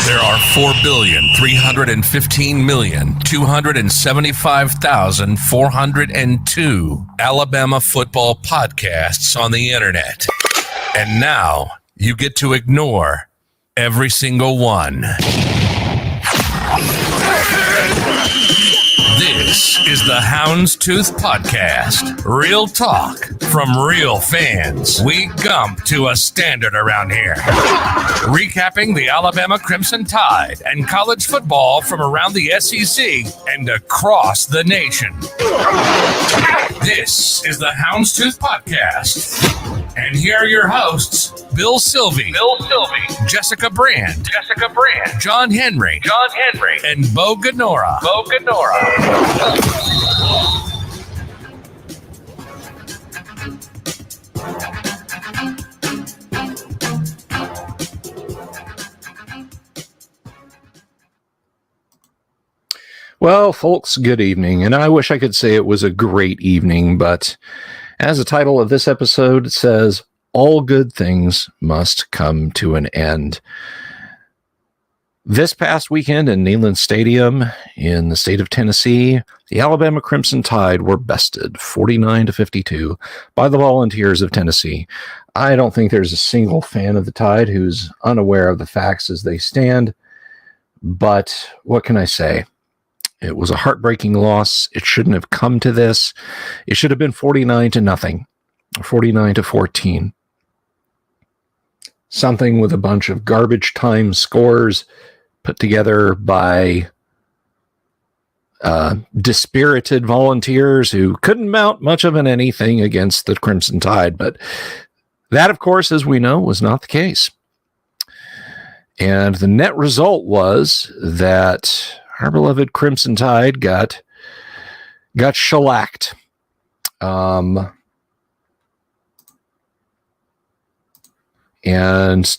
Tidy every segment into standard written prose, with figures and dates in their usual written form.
There are 4,315,275,402 Alabama football podcasts on the internet. And now you get to ignore every single one. This is the Houndstooth Podcast. Real talk from real fans. We gump to a standard around here. Recapping the Alabama Crimson Tide and college football from around the SEC and across the nation. This is the Houndstooth Podcast. And here are your hosts, Bill Sylvie, Jessica Brand, John Henry, and Bo Ganora. Well, folks, good evening, and I wish I could say it was a great evening, but as the title of this episode says, all good things must come to an end. This past weekend in Neyland Stadium in the state of Tennessee, the Alabama Crimson Tide were bested 49-52 by the Volunteers of Tennessee. I don't think there's a single fan of the Tide who's unaware of the facts as they stand, but what can I say? It was a heartbreaking loss. It shouldn't have come to this. It should have been 49-0, 49-14. Something with a bunch of garbage time scores put together by dispirited Volunteers who couldn't mount much of an anything against the Crimson Tide. But that, of course, as we know, was not the case. And the net result was that our beloved Crimson Tide got shellacked. And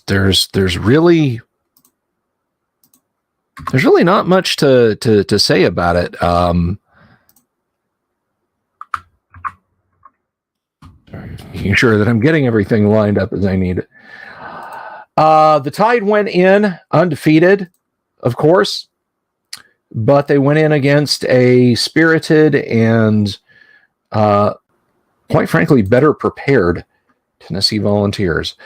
there's really not much to say about it. Making sure that I'm getting everything lined up as I need it. The Tide went in undefeated, of course, but they went in against a spirited and, quite frankly, better prepared Tennessee Volunteers.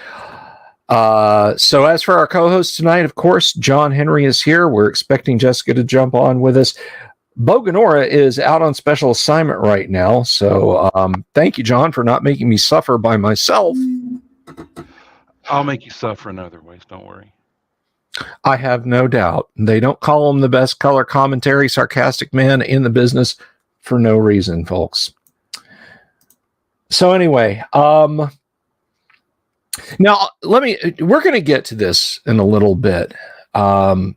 So as for our co-host tonight, of course, John Henry is here. We're expecting Jessica to jump on with us. Bo Ganora is out on special assignment right now. So thank you, John, for not making me suffer by myself. I'll make you suffer in other ways. Don't worry. I have no doubt. They don't call him the best color commentary, sarcastic man in the business for no reason, folks. So anyway, now we're going to get to this in a little bit. But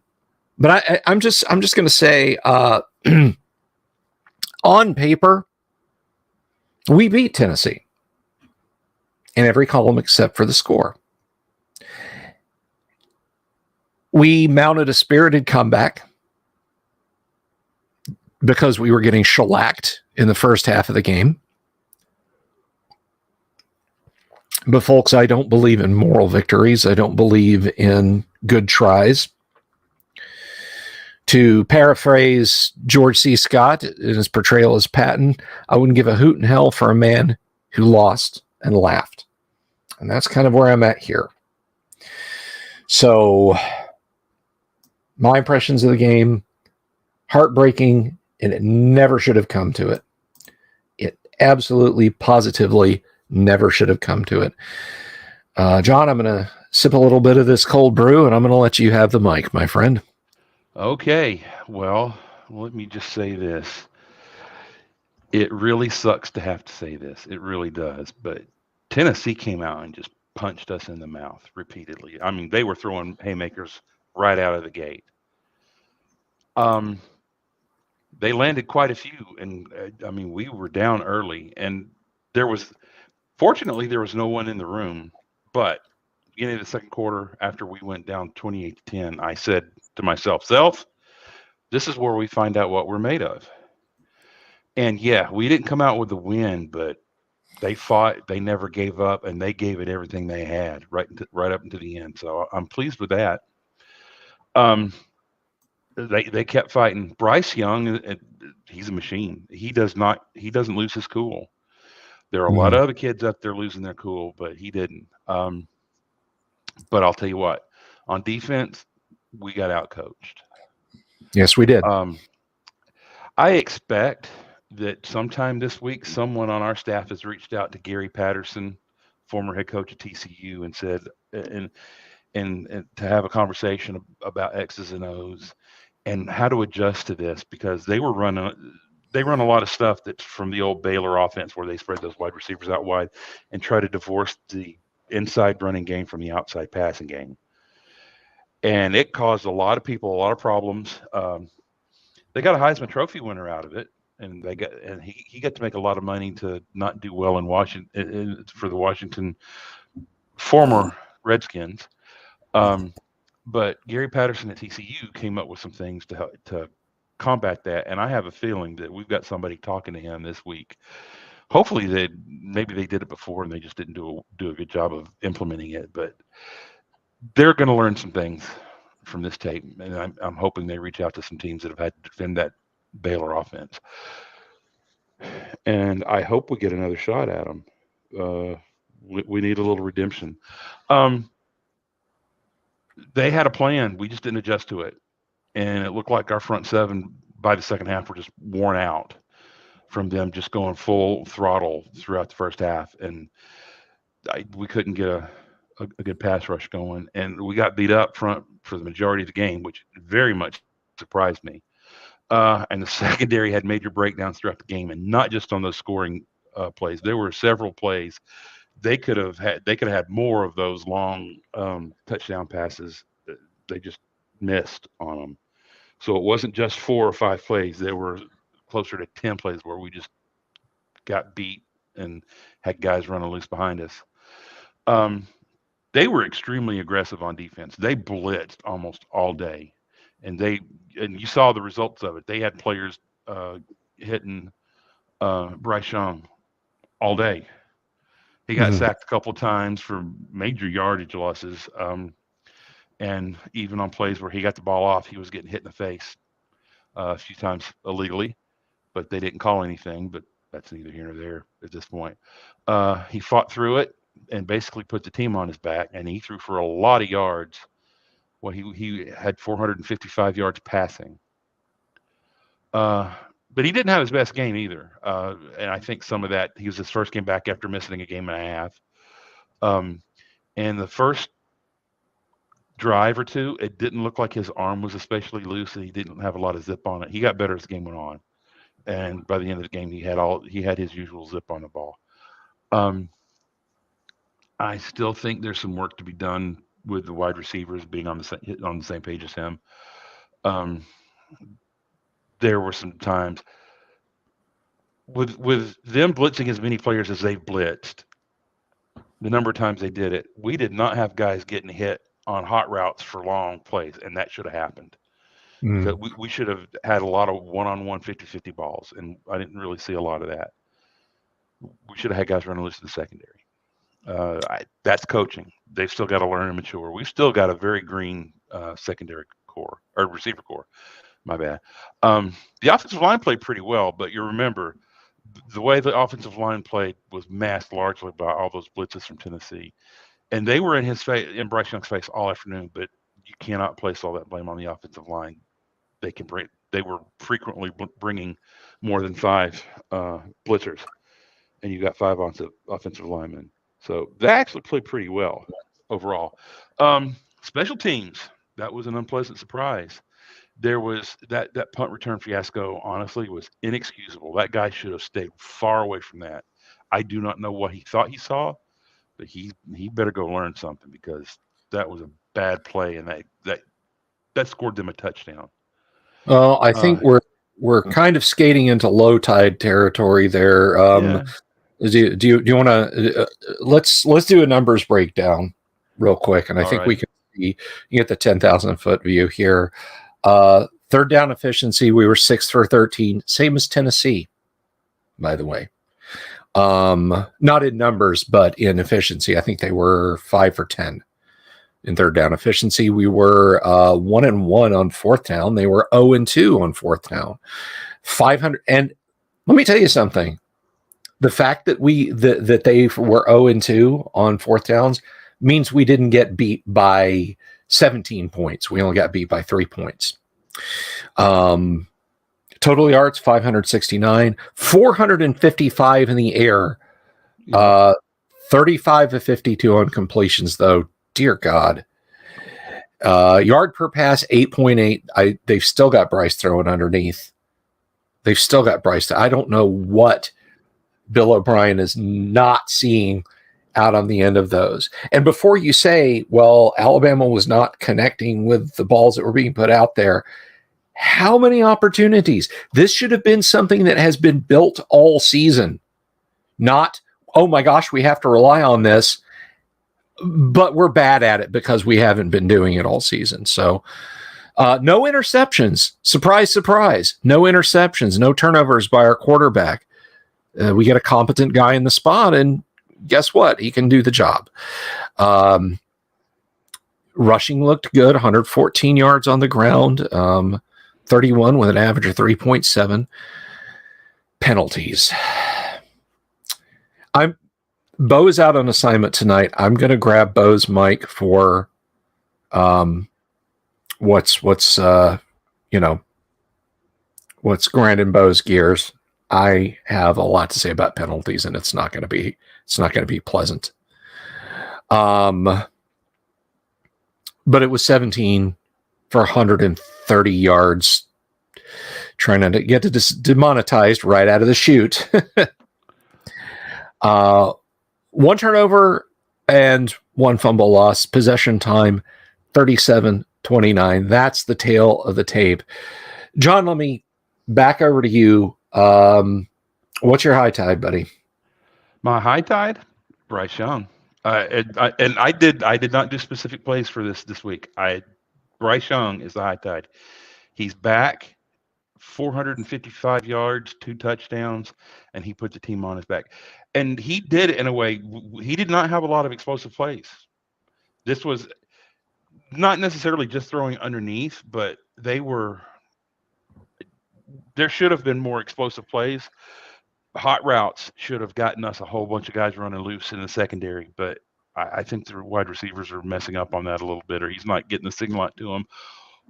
I'm just going to say, on paper, we beat Tennessee in every column except for the score. We mounted a spirited comeback because we were getting shellacked in the first half of the game. But folks, I don't believe in moral victories. I don't believe in good tries. To paraphrase George C. Scott in his portrayal as Patton, I wouldn't give a hoot in hell for a man who lost and laughed. And that's kind of where I'm at here. So my impressions of the game, heartbreaking, and it never should have come to it. It absolutely, positively never should have come to it. John, I'm going to sip a little bit of this cold brew, and I'm going to let you have the mic, my friend. Okay. Well, let me just say this. It really sucks to have to say this. It really does. But Tennessee came out and just punched us in the mouth repeatedly. I mean, they were throwing haymakers right out of the gate. They landed quite a few, and I mean, we were down early, and fortunately, there was no one in the room. But beginning of the second quarter, after we went down 28-10, I said to myself, this is where we find out what we're made of. And yeah, we didn't come out with the win, but they fought, they never gave up, and they gave it everything they had right up into the end. So I'm pleased with that. They kept fighting. Bryce Young, he's a machine. He doesn't lose his cool. There are a lot of other kids up there losing their cool, but he didn't. But I'll tell you what, on defense, we got outcoached. Yes, we did. I expect that sometime this week, someone on our staff has reached out to Gary Patterson, former head coach at TCU, and said, and to have a conversation about X's and O's and how to adjust to this, because they run a lot of stuff that's from the old Baylor offense where they spread those wide receivers out wide and try to divorce the inside running game from the outside passing game. And it caused a lot of people a lot of problems. They got a Heisman Trophy winner out of it, and he got to make a lot of money to not do well in Washington for the Washington former Redskins. But Gary Patterson at TCU came up with some things to help to combat that, and I have a feeling that we've got somebody talking to him this week. Hopefully, maybe they did it before and they just didn't do a good job of implementing it. But they're going to learn some things from this tape, and I'm hoping they reach out to some teams that have had to defend that Baylor offense. And I hope we get another shot at them. We need a little redemption. They had a plan. We just didn't adjust to it. And it looked like our front seven by the second half were just worn out from them just going full throttle throughout the first half. And we couldn't get a good pass rush going. And we got beat up front for the majority of the game, which very much surprised me. And the secondary had major breakdowns throughout the game, and not just on those scoring plays. There were several plays. They could have had more of those long touchdown passes. They just missed on them. So it wasn't just 4 or 5 plays. There were closer to 10 plays where we just got beat and had guys running loose behind us. They were extremely aggressive on defense. They blitzed almost all day, and you saw the results of it. They had players hitting Bryce Young all day. He got sacked a couple times for major yardage losses. And even on plays where he got the ball off, he was getting hit in the face a few times illegally, but they didn't call anything. But that's neither here nor there at this point. He fought through it and basically put the team on his back, and he threw for a lot of yards. Well, he had 455 yards passing. But he didn't have his best game either. And I think some of that, he was his first game back after missing a game and a half. And the first drive or two, it didn't look like his arm was especially loose, and he didn't have a lot of zip on it. He got better as the game went on. And by the end of the game, he had his usual zip on the ball. I still think there's some work to be done with the wide receivers being on the same page as him. There were some times with them blitzing as many players as they've blitzed, the number of times they did it, we did not have guys getting hit on hot routes for long plays, and that should have happened. So we should have had a lot of one-on-one 50-50 balls, and I didn't really see a lot of that. We should have had guys running loose in the secondary. That's coaching. They've still got to learn and mature. We've still got a very green secondary core, or receiver core. My bad. The offensive line played pretty well, but you remember the way the offensive line played was masked largely by all those blitzes from Tennessee, and they were in Bryce Young's face all afternoon. But you cannot place all that blame on the offensive line. They were frequently bringing more than 5 blitzers, and you got 5 offensive linemen. So they actually played pretty well overall. Special teams, that was an unpleasant surprise. There was that punt return fiasco, honestly, was inexcusable. That guy should have stayed far away from that. I do not know what he thought he saw, but he better go learn something, because that was a bad play, and that scored them a touchdown. Well, I think we're kind of skating into low tide territory there. Yeah. Do you want to let's do a numbers breakdown real quick, and I think we can get the 10,000 foot view here. Third down efficiency, we were 6 for 13, same as Tennessee, by the way. Not in numbers, but in efficiency, I think they were 5 for 10. in third down efficiency. We were 1-1 on fourth down. They were 0-2 on fourth down. 500. And let me tell you something. The fact that that they were 0-2 on fourth downs means we didn't get beat by 17 points. We only got beat by 3 points. Total yards 569, 455 in the air. 35 of 52 on completions, though. Dear God. Yard per pass 8.8. They've still got Bryce throwing underneath. They've still got Bryce. I don't know what Bill O'Brien is not seeing out on the end of those. And before you say, well, Alabama was not connecting with the balls that were being put out there, how many opportunities? This should have been something that has been built all season. Not, oh my gosh, we have to rely on this, but we're bad at it because we haven't been doing it all season. So no interceptions. Surprise, surprise. No interceptions, no turnovers by our quarterback. We get a competent guy in the spot, and guess what? He can do the job. Rushing looked good, 114 yards on the ground, 31 with an average of 3.7. Penalties. Bo is out on assignment tonight. I'm going to grab Bo's mic for what's grinding Bo's gears. I have a lot to say about penalties, and it's not going to be pleasant. But it was 17 for 130 yards, trying to get demonetized right out of the chute. One turnover and one fumble loss. Possession time 37-29. That's the tail of the tape. John, let me back over to you. What's your high tide, buddy? My high tide, Bryce Young. I did not do specific plays for this week. Bryce Young is the high tide. He's back, 455 yards, 2 touchdowns, and he put the team on his back. And he did it in a way. He did not have a lot of explosive plays. This was not necessarily just throwing underneath, but there should have been more explosive plays. Hot routes should have gotten us a whole bunch of guys running loose in the secondary, but I think the wide receivers are messing up on that a little bit, or he's not getting the signal out to him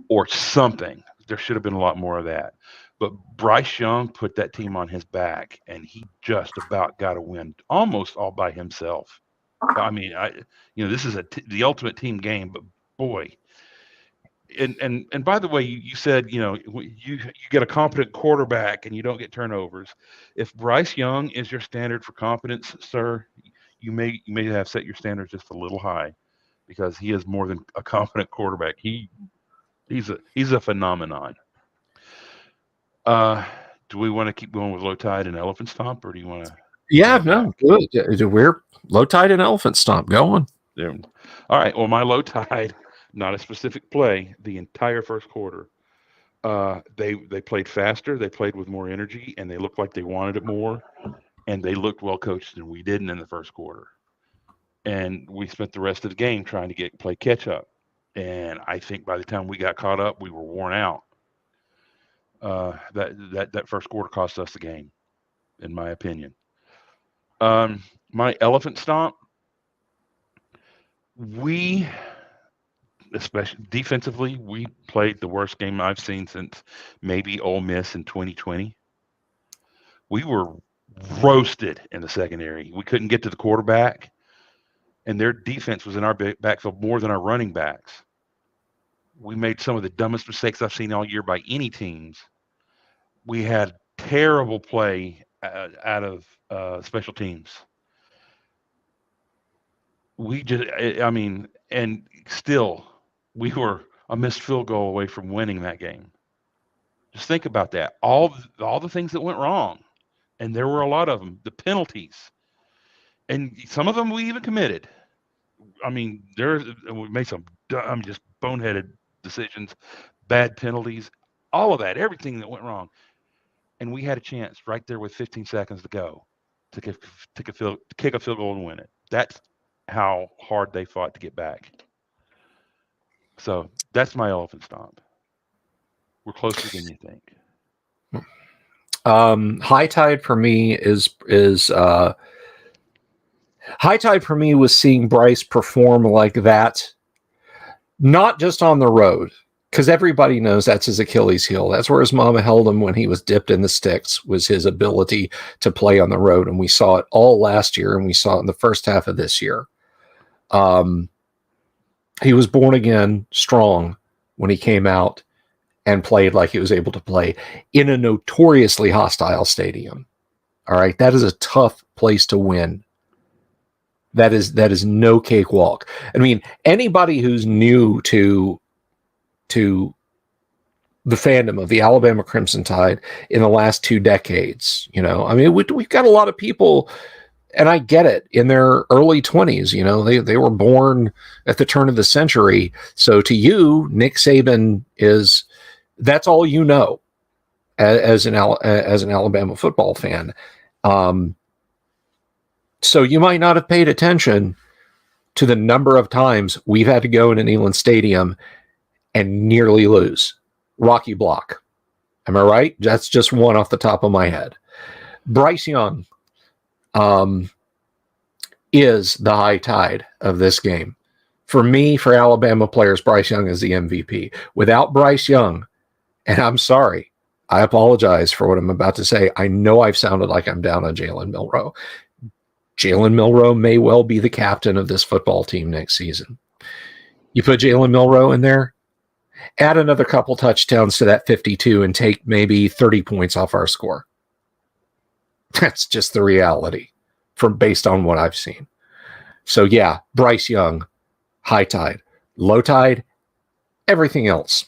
or something. There should have been a lot more of that. But Bryce Young put that team on his back, and he just about got a win almost all by himself. I mean, this is the ultimate team game, but boy. And by the way, you said, you get a competent quarterback and you don't get turnovers. If Bryce Young is your standard for competence, sir, you may have set your standards just a little high, because he is more than a competent quarterback. He's a phenomenon. Do we want to keep going with low tide and elephant stomp, or do you want to? Yeah, no, good. We're low tide and elephant stomp going. There. All right. Well, my low tide, not a specific play, the entire first quarter. They played faster, they played with more energy, and they looked like they wanted it more, and they looked well coached, and we didn't in the first quarter. And we spent the rest of the game trying to play catch up. And I think by the time we got caught up, we were worn out. That first quarter cost us the game, in my opinion. My elephant stomp, especially defensively, we played the worst game I've seen since maybe Ole Miss in 2020. We were roasted in the secondary. We couldn't get to the quarterback, and their defense was in our backfield more than our running backs. We made some of the dumbest mistakes I've seen all year by any teams. We had terrible play out of special teams. And still, we were a missed field goal away from winning that game. Just think about that. All the things that went wrong, and there were a lot of them. The penalties, and some of them we even committed. I mean, we made some dumb, just boneheaded decisions, bad penalties, all of that, everything that went wrong. And we had a chance right there with 15 seconds to go to kick a field goal and win it. That's how hard they fought to get back. So that's my elephant stomp. We're closer than you think. High tide for me is high tide for me was seeing Bryce perform like that, not just on the road, because everybody knows that's his Achilles heel. That's where his mama held him when he was dipped in the sticks, was his ability to play on the road. And we saw it all last year, and we saw it in the first half of this year. He was born again strong when he came out and played like he was able to play in a notoriously hostile stadium. All right. That is a tough place to win. That is no cakewalk. I mean, anybody who's new to the fandom of the Alabama Crimson Tide in the last 2 decades, you know, I mean, we've got a lot of people, and I get it, in their early 20s, you know, they were born at the turn of the century. So to you, Nick Saban that's all you know as an Alabama football fan. So you might not have paid attention to the number of times we've had to go into Neyland Stadium and nearly lose. Rocky Block. Am I right? That's just one off the top of my head. Bryce Young is the high tide of this game. For me, for Alabama players, Bryce Young is the MVP. Without Bryce Young, and I'm sorry, I apologize for what I'm about to say. I know I've sounded like I'm down on Jalen Milroe. Jalen Milroe may well be the captain of this football team next season. You put Jalen Milroe in there, add another couple touchdowns to that 52 and take maybe 30 points off our score. That's just the reality based on what I've seen. So yeah, Bryce Young, high tide. Low tide, everything else.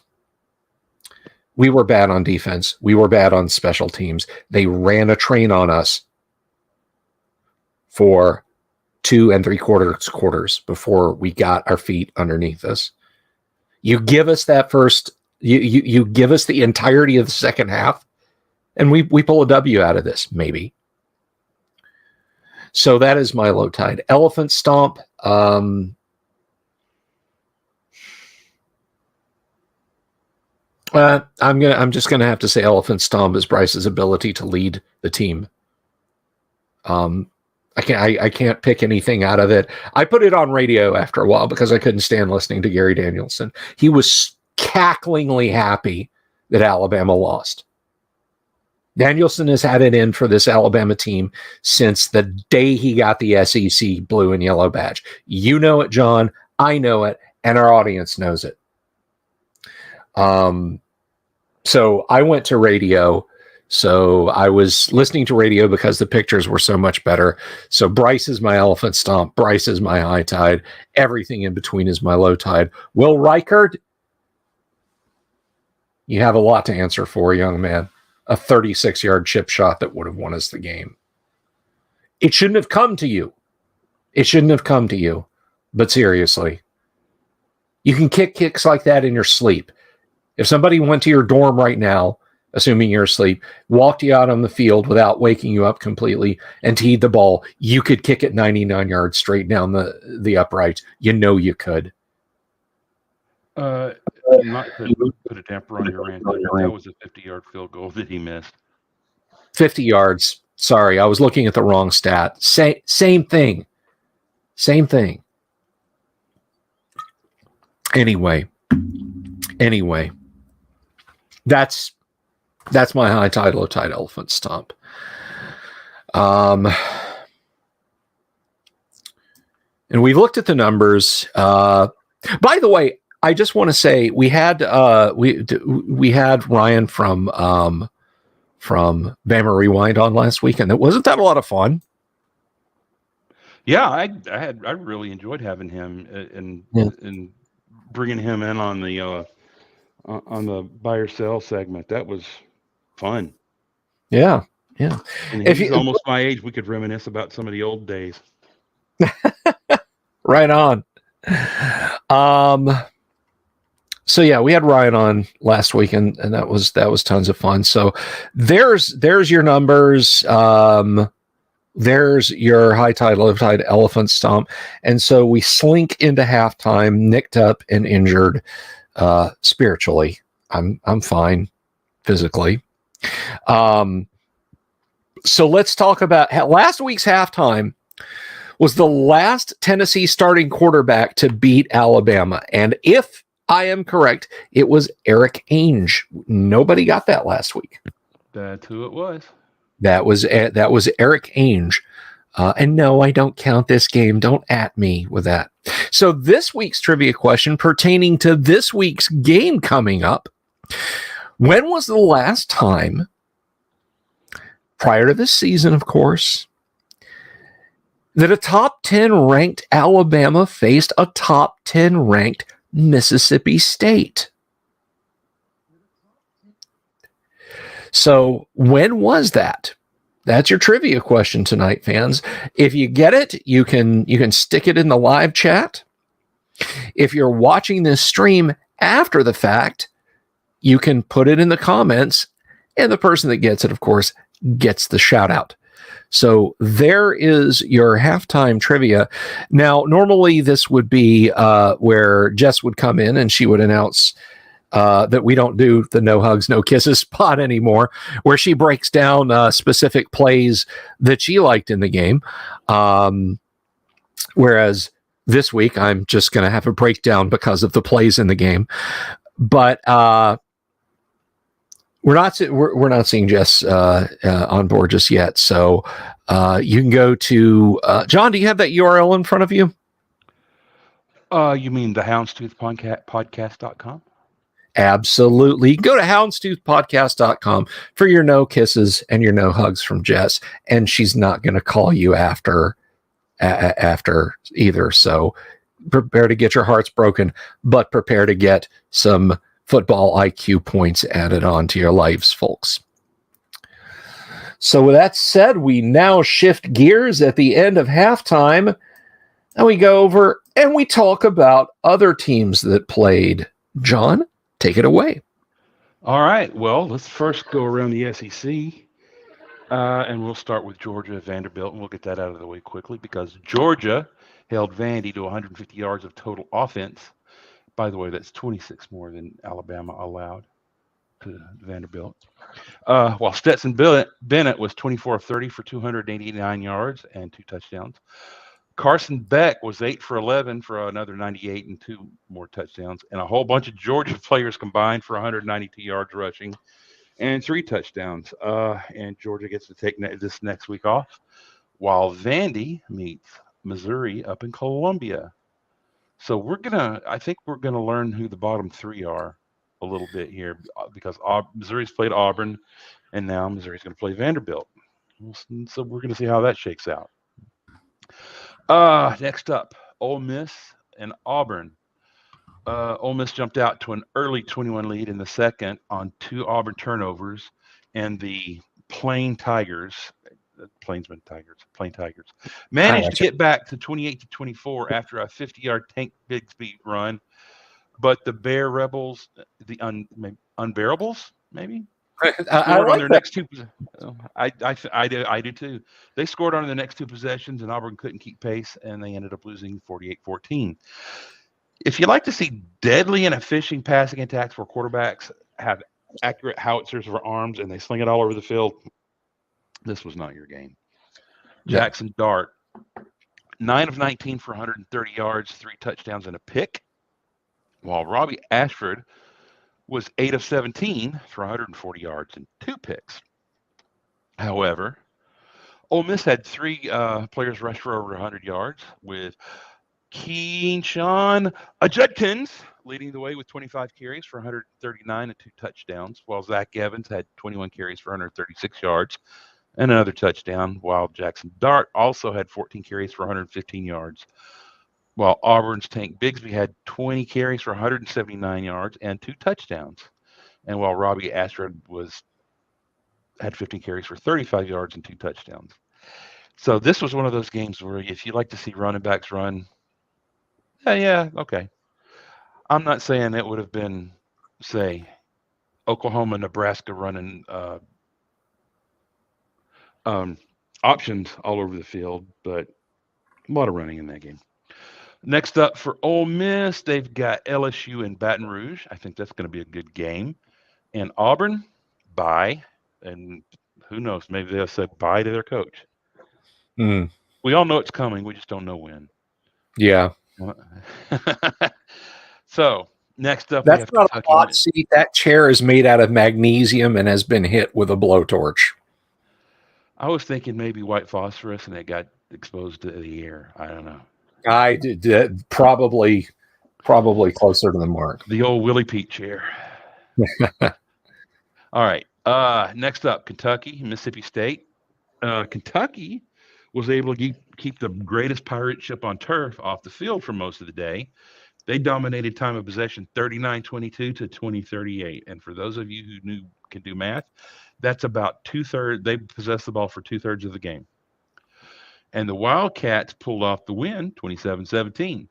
We were bad on defense. We were bad on special teams. They ran a train on us for 2 3/4 before we got our feet underneath us. You give us that first, you give us the entirety of the second half, and we pull a W out of this, maybe. So that is my low tide. Elephant Stomp. I'm just gonna have to say Elephant Stomp is Bryce's ability to lead the team. I can't pick anything out of it. I put it on radio after a while because I couldn't stand listening to Gary Danielson. He was cacklingly happy that Alabama lost. Danielson has had it in for this Alabama team since the day he got the SEC blue and yellow badge. You know it, John. I know it, and our audience knows it. So I went to radio. So I was listening to radio because the pictures were so much better. So Bryce is my elephant stomp. Bryce is my high tide. Everything in between is my low tide. Will Reichard, you have a lot to answer for, young man. A 36-yard chip shot that would have won us the game. It shouldn't have come to you. It shouldn't have come to you. But seriously, you can kick kicks like that in your sleep. If somebody went to your dorm right now, assuming you're asleep, walked you out on the field without waking you up completely and teed the ball, you could kick it 99 yards straight down the uprights. You know you could. Not to put a damper on your rant, but that was a 50-yard field goal that he missed. 50 yards. Sorry, I was looking at the wrong stat. Same thing. Same thing. Anyway. That's my high tide, low tide elephant stomp. And we looked at the numbers. By the way, I just want to say we had Ryan from Bama Rewind on last week, and wasn't that a lot of fun? Yeah, I really enjoyed having him and bringing him in on the buy or sell segment. That was fun. Yeah. And he's almost my age. We could reminisce about some of the old days. Right on. So yeah, we had Ryan on last week, and that was tons of fun. So there's your numbers. there's your high tide, low tide, elephant stomp. And so we slink into halftime, nicked up and injured spiritually. I'm fine physically. So let's talk about last week's halftime was the last Tennessee starting quarterback to beat Alabama. And if I am correct, it was Eric Ainge. Nobody got that last week. That's who it was. That was Eric Ainge. And no, I don't count this game. Don't at me with that. So this week's trivia question pertaining to this week's game coming up. When was the last time, prior to this season, of course, that a top 10 ranked Alabama faced a top 10 ranked Mississippi State? So when was that? That's your trivia question tonight, fans. If you get it, you can stick it in the live chat. If you're watching this stream after the fact, you can put it in the comments, and the person that gets it, of course, gets the shout out. So there is your halftime trivia. Now, normally this would be where Jess would come in and she would announce that we don't do the no hugs, no kisses spot anymore, where she breaks down specific plays that she liked in the game. Whereas this week, I'm just going to have a breakdown because of the plays in the game. But we're not seeing Jess on board just yet. So you can go to John. Do you have that URL in front of you? You mean the houndstoothpodcast.com? Absolutely. Go to houndstoothpodcast.com for your no kisses and your no hugs from Jess. And she's not going to call you after either. So prepare to get your hearts broken, but prepare to get some football IQ points added on to your lives, folks. So with that said, we now shift gears at the end of halftime, and we go over and we talk about other teams that played. John, take it away. All right. Well, let's first go around the SEC, and we'll start with Georgia, Vanderbilt, and we'll get that out of the way quickly because Georgia held Vandy to 150 yards of total offense. By the way, that's 26 more than Alabama allowed to Vanderbilt. While Stetson Bennett was 24 of 30 for 289 yards and 2 touchdowns. Carson Beck was 8 for 11 for another 98 and 2 more touchdowns. And a whole bunch of Georgia players combined for 192 yards rushing and 3 touchdowns. And Georgia gets to take this next week off, while Vandy meets Missouri up in Columbia. So I think we're gonna learn who the bottom 3 are a little bit here because Missouri's played Auburn, and now Missouri's gonna play Vanderbilt. So we're gonna see how that shakes out. Next up, Ole Miss and Auburn. Ole Miss jumped out to an early 21 lead in the second on 2 Auburn turnovers, and the Plain Tigers managed to get back to 28-24 after a 50-yard Tank Bigsby run, but the Bear Rebels, the Unbearables, maybe scored on their next 2. I do too. They scored on the next 2 possessions, and Auburn couldn't keep pace, and they ended up losing 48-14. If you like to see deadly and efficient passing attacks where quarterbacks have accurate howitzers for arms and they sling it all over the field, this was not your game. Jackson Dart, 9 of 19 for 130 yards, 3 touchdowns, and a pick, while Robbie Ashford was 8 of 17 for 140 yards and 2 picks. However, Ole Miss had 3 players rush for over 100 yards, with Keenshawn Judkins leading the way with 25 carries for 139 and 2 touchdowns, while Zach Evans had 21 carries for 136 yards and another touchdown, while Jackson Dart also had 14 carries for 115 yards, while Auburn's Tank Bigsby had 20 carries for 179 yards and 2 touchdowns, and while Robbie Ashford had 15 carries for 35 yards and 2 touchdowns. So this was one of those games where if you like to see running backs run, yeah, okay. I'm not saying it would have been, say, Oklahoma, Nebraska running options all over the field, but a lot of running in that game. Next up for Ole Miss, they've got LSU and Baton Rouge. I think that's going to be a good game. And Auburn, bye. And who knows? Maybe they'll say bye to their coach. Mm, We all know it's coming. We just don't know when. yeah. So next up, we That's have not Kentucky. a hot seat. That chair is made out of magnesium and has been hit with a blowtorch. I was thinking maybe white phosphorus, and it got exposed to the air. I don't know. I did probably closer to the mark. The old Willie Pete chair. All right. Next up, Kentucky, Mississippi State. Kentucky was able to keep the greatest pirate ship on turf off the field for most of the day. They dominated time of possession 39-22 to 20-38. And for those of you who can do math, that's about 2/3. They possessed the ball for 2/3 of the game. And the Wildcats pulled off the win 27-17.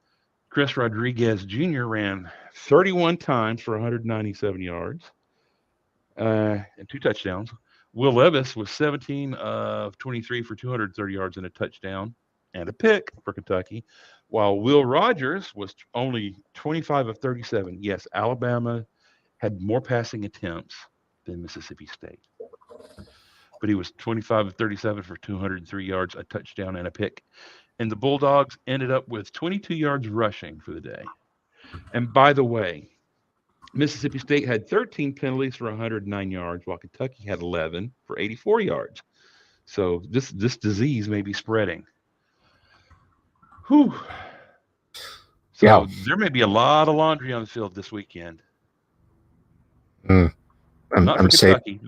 Chris Rodriguez Jr. ran 31 times for 197 yards and 2 touchdowns. Will Levis was 17 of 23 for 230 yards and a touchdown and a pick for Kentucky, while Will Rogers was only 25 of 37. Yes, Alabama had more passing attempts than Mississippi State. But he was 25 of 37 for 203 yards, a touchdown, and a pick. And the Bulldogs ended up with 22 yards rushing for the day. And by the way, Mississippi State had 13 penalties for 109 yards, while Kentucky had 11 for 84 yards. So this disease may be spreading. Whew. So there may be a lot of laundry on the field this weekend. Not for Kentucky.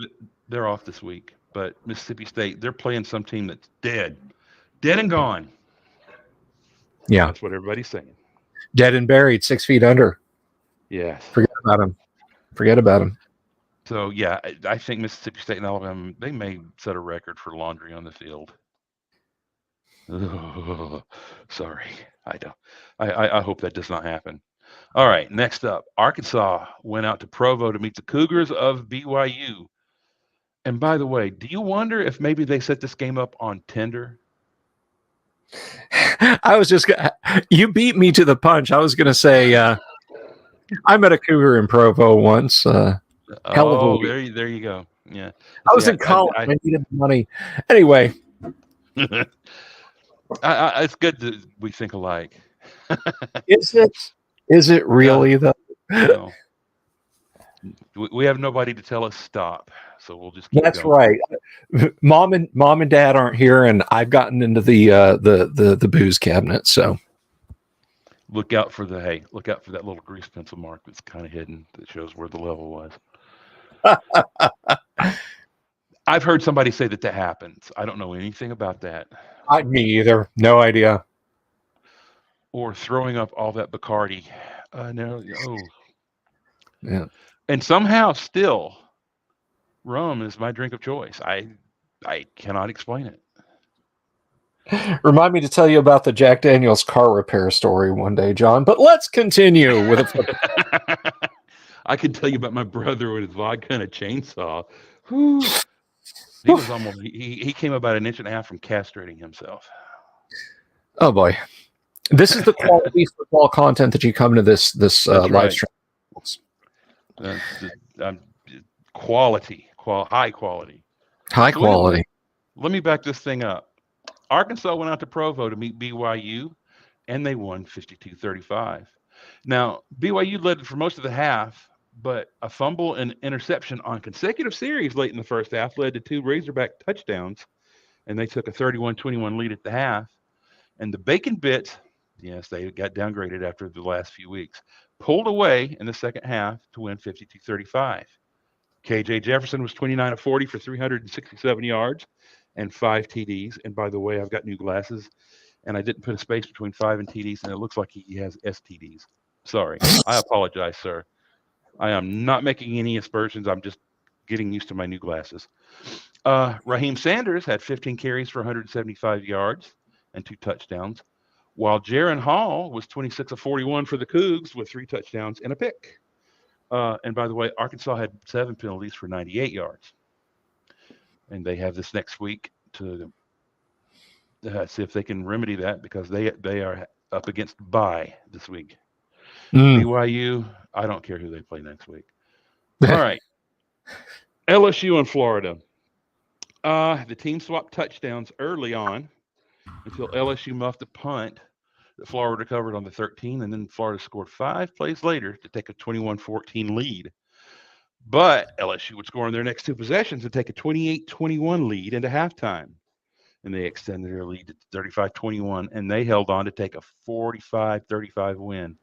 They're off this week. But Mississippi State, they're playing some team that's dead and gone. Yeah. That's what everybody's saying. Dead and buried, 6 feet under. Yes. Forget about him. So, yeah, I think Mississippi State and Alabama, they may set a record for laundry on the field. Oh, sorry. I hope that does not happen. All right, next up, Arkansas went out to Provo to meet the Cougars of BYU. And by the way, do you wonder if maybe they set this game up on Tinder? I was just you beat me to the punch. I was going to say I met a cougar in Provo once. Hell of a week. There you go. Yeah, I was in college. I needed money. Anyway, it's good that we think alike. Is it really though? No. We have nobody to tell us stop, so we'll just keep That's going. right. Mom and Dad aren't here, and I've gotten into the booze cabinet. So look out for that little grease pencil mark that's kind of hidden that shows where the level was. I've heard somebody say that happens. I don't know anything about that. Me either. No idea. Or throwing up all that Bacardi. No. Oh. Yeah. And somehow still rum is my drink of choice. I cannot explain it. Remind me to tell you about the Jack Daniels car repair story one day, John. But let's continue with I can tell you about my brother with his vodka and a chainsaw. Whew. He was almost he came about 1.5 inches from castrating himself. Oh boy. This is the quality football content that you come to this live stream. High quality. Let me back this thing up. Arkansas went out to Provo to meet BYU, and they won 52-35. Now, BYU led for most of the half, but a fumble and interception on consecutive series late in the first half led to 2 Razorback touchdowns, and they took a 31-21 lead at the half. And the Bacon Bits, yes, they got downgraded after the last few weeks, pulled away in the second half to win 52-35. KJ Jefferson was 29 of 40 for 367 yards and 5 TDs. And by the way, I've got new glasses, and I didn't put a space between 5 and TDs, and it looks like he has STDs. Sorry. I apologize, sir. I am not making any aspersions. I'm just getting used to my new glasses. Raheem Sanders had 15 carries for 175 yards and 2 touchdowns, while Jaron Hall was 26 of 41 for the Cougs with 3 touchdowns and a pick. And by the way, Arkansas had 7 penalties for 98 yards. And they have this next week to see if they can remedy that because they are up against bye this week. Mm. BYU, I don't care who they play next week. All right. LSU and Florida. The team swapped touchdowns early on until LSU muffed a punt that Florida recovered on the 13, and then Florida scored 5 plays later to take a 21-14 lead. But LSU would score in their next 2 possessions and take a 28-21 lead into halftime. And they extended their lead to 35-21, and they held on to take a 45-35 win.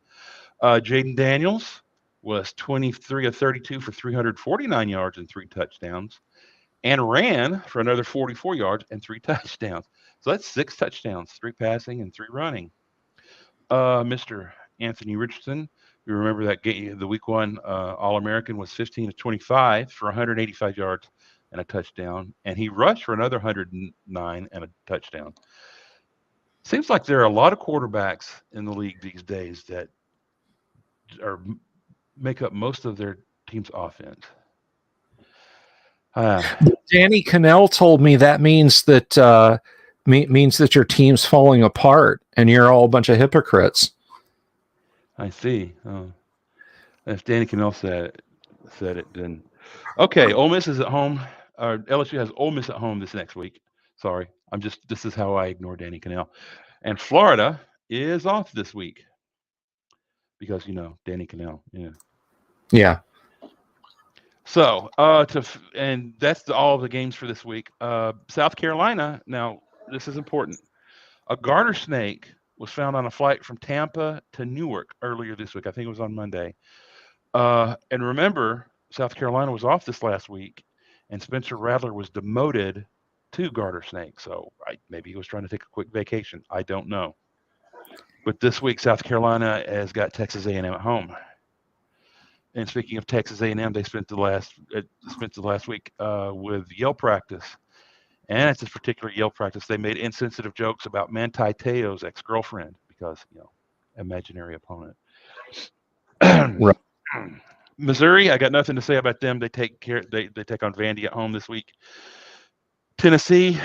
Jaden Daniels was 23 of 32 for 349 yards and 3 touchdowns, and ran for another 44 yards and 3 touchdowns. So that's 6 touchdowns, 3 passing and 3 running. Mr. Anthony Richardson, you remember that game, the week 1 All-American, was 15 of 25 for 185 yards and a touchdown, and he rushed for another 109 and a touchdown. Seems like there are a lot of quarterbacks in the league these days that make up most of their team's offense. Danny Cannell told me that means that your team's falling apart and you're all a bunch of hypocrites. I see. If Danny Cannell said it, then okay. Ole Miss is at home. LSU has Ole Miss at home this next week. Sorry, this is how I ignore Danny Cannell. And Florida is off this week because Danny Cannell. Yeah. So, and that's all of the games for this week. South Carolina. Now, this is important. A garter snake was found on a flight from Tampa to Newark earlier this week. I think it was on Monday. And remember, South Carolina was off this last week, and Spencer Rattler was demoted to garter snake. So maybe he was trying to take a quick vacation. I don't know. But this week, South Carolina has got Texas A&M at home. And speaking of Texas A&M, they spent the last week with yell practice. And at this particular yell practice, they made insensitive jokes about Manti Te'o's ex-girlfriend because, imaginary opponent. Right. Missouri, I got nothing to say about them. They take on Vandy at home this week. Tennessee,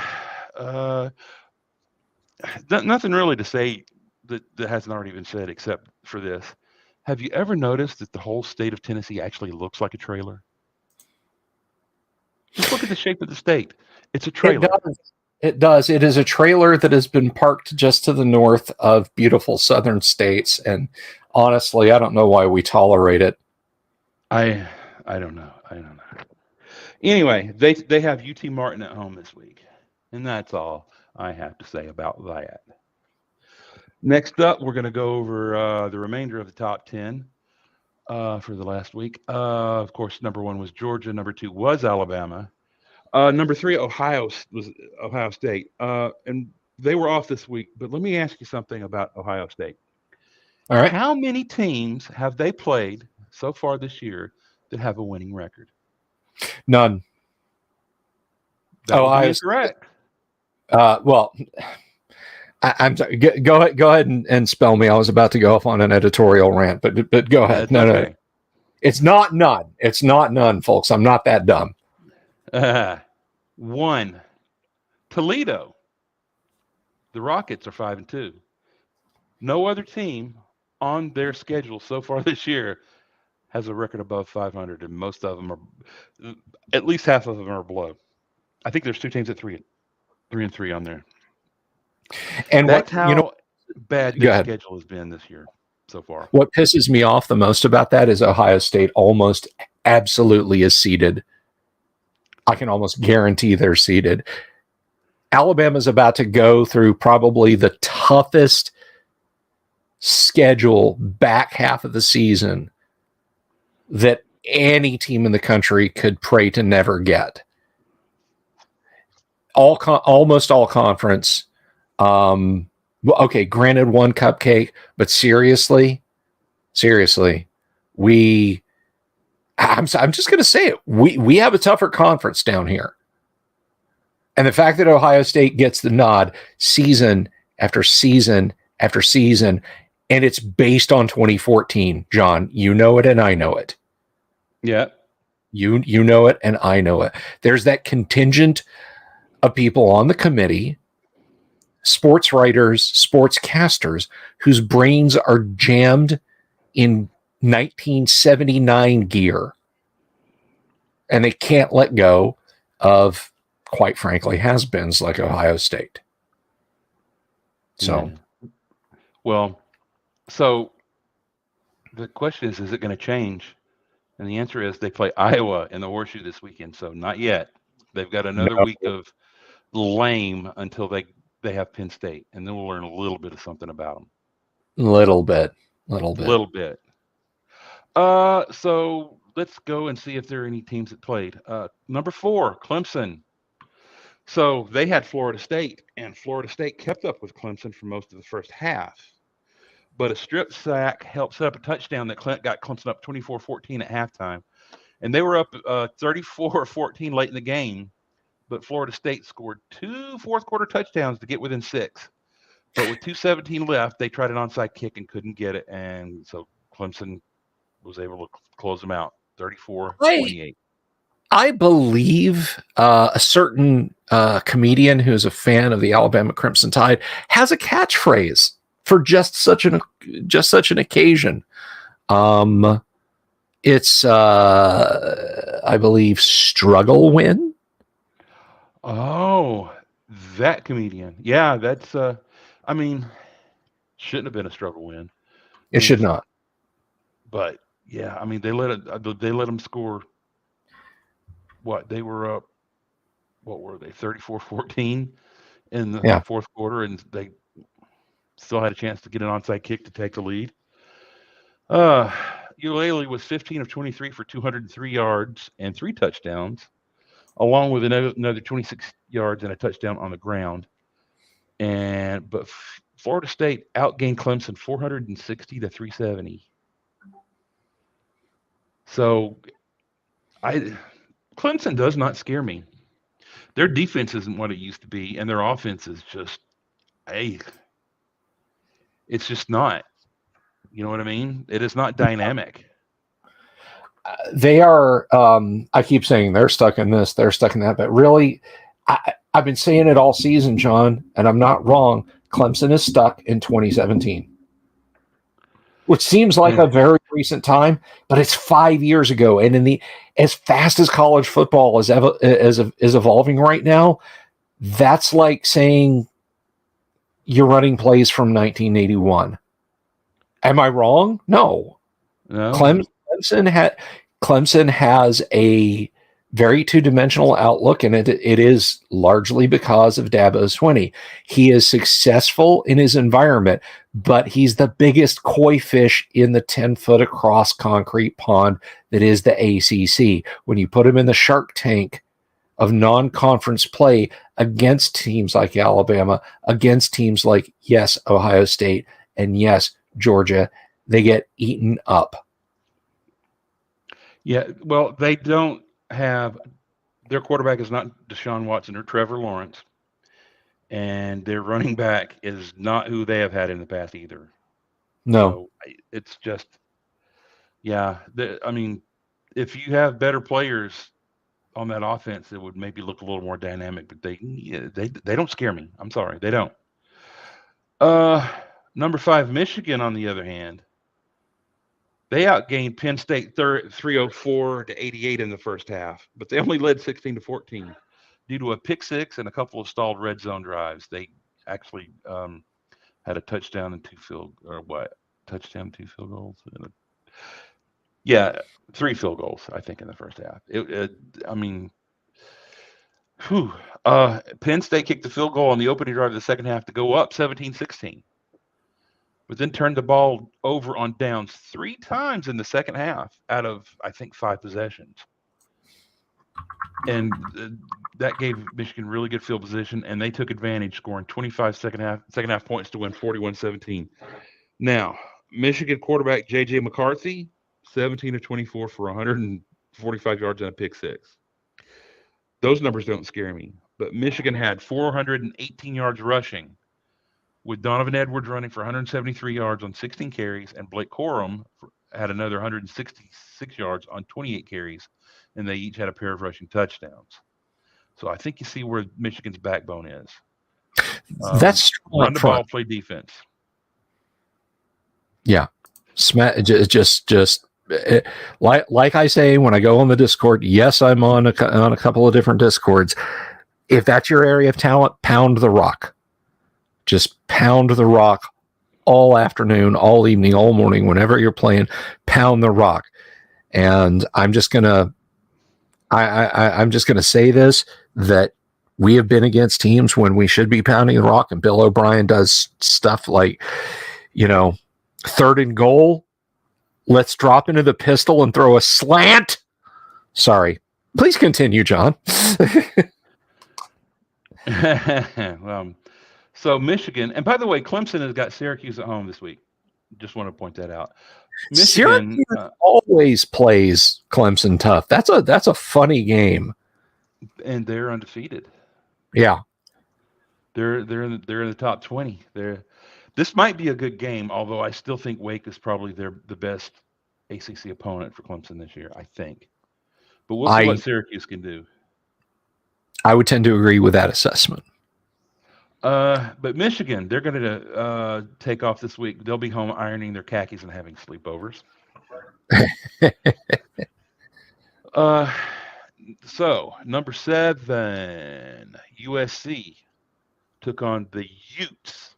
nothing really to say that hasn't already been said except for this. Have you ever noticed that the whole state of Tennessee actually looks like a trailer? Just look at the shape of the state. It's a trailer. It does. It is a trailer that has been parked just to the north of beautiful southern states. And honestly, I don't know why we tolerate it. I don't know. Anyway, they have UT Martin at home this week. And that's all I have to say about that. Next up, we're going to go over the remainder of the top 10 for the last week. Of course, number 1 was Georgia. Number 2 was Alabama. Number 3, Ohio State. And they were off this week. But let me ask you something about Ohio State. All right. How many teams have they played so far this year that have a winning record? None. That would be incorrect. Well, I'm sorry. Go ahead and spell me. I was about to go off on an editorial rant, but go ahead. No. It's not none. It's not none, folks. I'm not that dumb. 1, Toledo. The Rockets are 5-2. No other team on their schedule so far this year has a record above 500, and most of them are, at least half of them are below. I think there's 2 teams at 3-3 on there. And that's how bad their schedule has been this year so far. What pisses me off the most about that is Ohio State almost absolutely is seeded. I can almost guarantee they're seeded. Alabama's about to go through probably the toughest schedule back half of the season that any team in the country could pray to never get. Almost all conference. Okay, granted 1 cupcake, but seriously, I'm just going to say it. We have a tougher conference down here. And the fact that Ohio State gets the nod season after season after season, and it's based on 2014, John, you know it and I know it. Yeah. You know it and I know it. There's that contingent of people on the committee sports writers, sportscasters whose brains are jammed in 1979 gear, and they can't let go of, quite frankly, has-beens like Ohio State. So, well, so the question is it going to change? And the answer is they play Iowa in the Horseshoe this weekend. So not yet. They've got another week of lame until they have Penn State, and then we'll learn a little bit of something about them. Little bit. So let's go and see if there are any teams that played. Number 4, Clemson. So they had Florida State, and Florida State kept up with Clemson for most of the first half. But a strip sack helped set up a touchdown that got Clemson up 24-14 at halftime. And they were up 34-14 late in the game, but Florida State scored 2 fourth-quarter touchdowns to get within 6. But with 2:17 left, they tried an onside kick and couldn't get it, and so Clemson was able to close them out 34-28. I believe a certain comedian who's a fan of the Alabama Crimson Tide has a catchphrase for just such an occasion. It's I believe struggle win. Oh, that comedian. Yeah, that's I mean, shouldn't have been a struggle win. It should not. But yeah, I mean they let them score. What, they were up, what were they, 34-14 in the fourth quarter, and they still had a chance to get an onside kick to take the lead. Ulalele was 15 of 23 for 203 yards and 3 touchdowns, along with another 26 yards and a touchdown on the ground. But Florida State outgained Clemson 460 to 370. So Clemson does not scare me. Their defense isn't what it used to be, and their offense is just, it's just not. You know what I mean? It is not dynamic. They are, I keep saying they're stuck in this, they're stuck in that, but really, I've been saying it all season, John, and I'm not wrong. Clemson is stuck in 2017. Which seems like a very recent time, but it's 5 years ago. And as fast as college football is evolving right now, that's like saying you're running plays from 1981. Am I wrong? No. Clemson has a very two-dimensional outlook, and it is largely because of Dabo Swinney. He is successful in his environment, but he's the biggest koi fish in the 10-foot across concrete pond that is the ACC. When you put him in the shark tank of non-conference play against teams like Alabama, against teams like, yes, Ohio State, and yes, Georgia, they get eaten up. Yeah, well, they don't have, their quarterback is not Deshaun Watson or Trevor Lawrence, and their running back is not who they have had in the past either. No. So it's just, I mean, if you have better players on that offense, it would maybe look a little more dynamic, but they don't scare me. I'm sorry, they don't. Number 5, Michigan, on the other hand, they outgained Penn State 304 to 88 in the first half, but they only led 16-14 due to a pick six and a couple of stalled red zone drives. They actually had a touchdown and 3 field goals. 3 field goals, I think, in the first half. Penn State kicked the field goal on the opening drive of the second half to go up 17-16. But then turned the ball over on downs 3 times in the second half out of, I think, 5 possessions. And that gave Michigan really good field position, and they took advantage, scoring 25 second half points to win 41-17. Now, Michigan quarterback J.J. McCarthy, 17 of 24 for 145 yards and a pick six. Those numbers don't scare me, but Michigan had 418 yards rushing, with Donovan Edwards running for 173 yards on 16 carries, and Blake Corum had another 166 yards on 28 carries, and they each had a pair of rushing touchdowns. So I think you see where Michigan's backbone is. That's strong run up the front. ball, play defense. Yeah. Like I say when I go on the Discord, yes, I'm on a couple of different Discords. If that's your area of talent, pound the rock. Just pound the rock all afternoon, all evening, all morning, whenever you're playing, pound the rock. And I'm just gonna say this, that we have been against teams when we should be pounding the rock, and Bill O'Brien does stuff like, 3rd and goal, let's drop into the pistol and throw a slant. Sorry. Please continue, John. So Michigan, and by the way, Clemson has got Syracuse at home this week. Just want to point that out. Michigan Syracuse always plays Clemson tough. That's a funny game, and they're undefeated. Yeah, they're in the top 20. This might be a good game, although I still think Wake is probably the best ACC opponent for Clemson this year. I think, but we'll see what Syracuse can do. I would tend to agree with that assessment. But Michigan, they're going to take off this week. They'll be home ironing their khakis and having sleepovers. So, number 7, USC took on the Utes.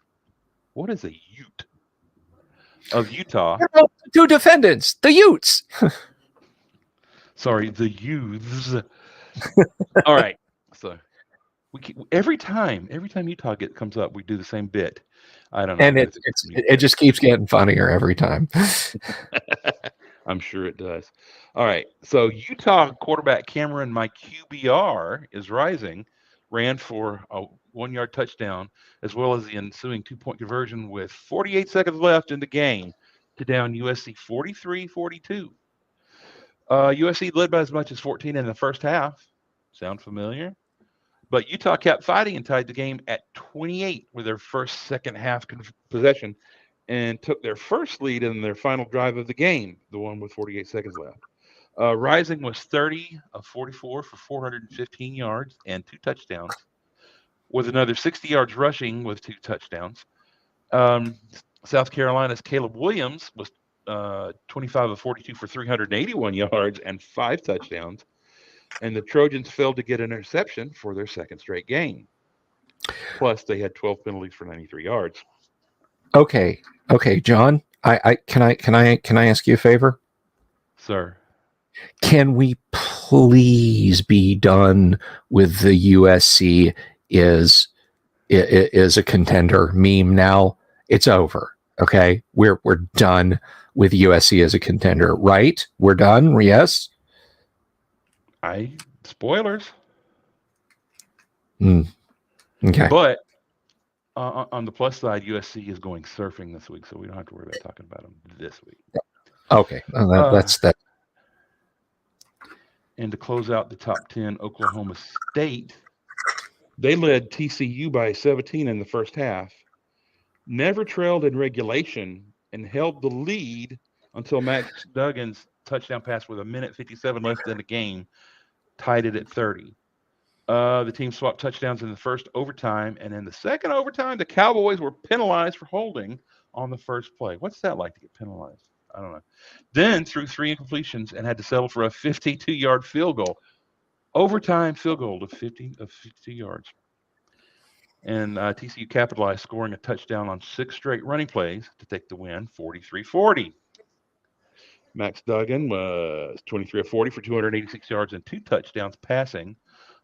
What is a Ute? Of Utah. 2 defendants, the Utes. Sorry, the Youths. All right. So, every time Utah comes up, we do the same bit. I don't know. And it just keeps getting funnier every time. I'm sure it does. All right. So Utah quarterback Cameron, my QBR, is rising, ran for a 1-yard touchdown, as well as the ensuing 2-point conversion with 48 seconds left in the game to down USC 43-42. USC led by as much as 14 in the first half. Sound familiar? But Utah kept fighting and tied the game at 28 with their first second half possession and took their first lead in their final drive of the game, the one with 48 seconds left. Rising was 30 of 44 for 415 yards and 2 touchdowns, with another 60 yards rushing with 2 touchdowns. South Carolina's Caleb Williams was 25 of 42 for 381 yards and 5 touchdowns. And the Trojans failed to get an interception for their second straight game. Plus, they had 12 penalties for 93 yards. Okay, John. Can I ask you a favor, sir? Can we please be done with the USC is a contender meme now? It's over. Okay, we're done with USC as a contender, right? We're done. Yes. Spoilers. Okay. But on the plus side, USC is going surfing this week, so we don't have to worry about talking about them this week. Okay, that's that. And to close out the top 10, Oklahoma State, they led TCU by 17 in the first half, never trailed in regulation, and held the lead until Max Duggan's touchdown pass with 1:57 left in the game tied it at 30. The team swapped touchdowns in the first overtime, and in the second overtime, the Cowboys were penalized for holding on the first play. What's that like to get penalized? I don't know. Then threw 3 incompletions and had to settle for a 52-yard field goal. Overtime field goal of 52 yards. And TCU capitalized, scoring a touchdown on 6 straight running plays to take the win, 43-40. Max Duggan was 23 of 40 for 286 yards and 2 touchdowns passing,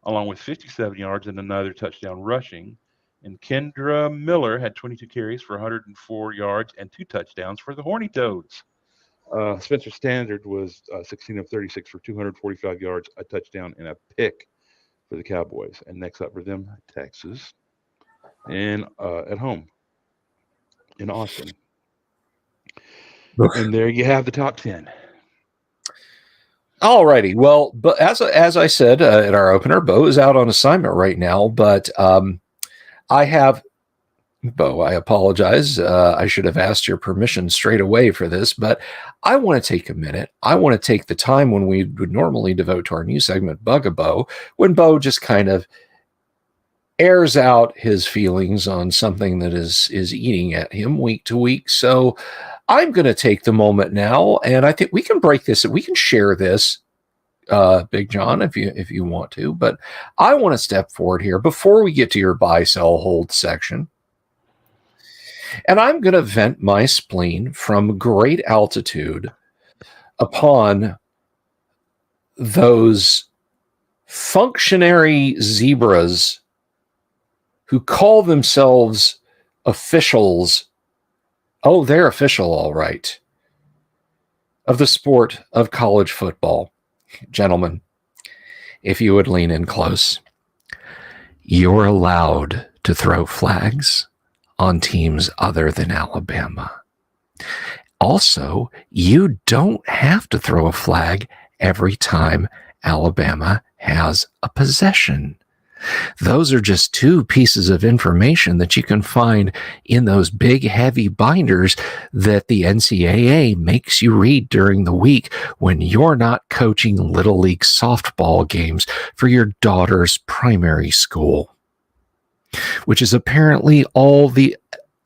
along with 57 yards and another touchdown rushing. And Kendra Miller had 22 carries for 104 yards and 2 touchdowns for the Horny Toads. Spencer Standard was 16 of 36 for 245 yards, a touchdown, and a pick for the Cowboys. And next up for them, Texas, and at home in Austin. And there you have the top 10. Alrighty. Well, but as I said at our opener, Bo is out on assignment right now, but I apologize. I should have asked your permission straight away for this, but I want to take a minute. I want to take the time when we would normally devote to our new segment, Bug a Bo, when Bo just kind of airs out his feelings on something that is eating at him week to week. So I'm going to take the moment now, and I think we can break this. We can share this, Big John, if you want to. But I want to step forward here before we get to your buy, sell, hold section. And I'm going to vent my spleen from great altitude upon those functionary zebras who call themselves officials. Oh, they're official, all right, of the sport of college football. Gentlemen, if you would lean in close, you're allowed to throw flags on teams other than Alabama. Also, you don't have to throw a flag every time Alabama has a possession. Those are just two pieces of information that you can find in those big, heavy binders that the NCAA makes you read during the week when you're not coaching Little League softball games for your daughter's primary school, which is apparently all the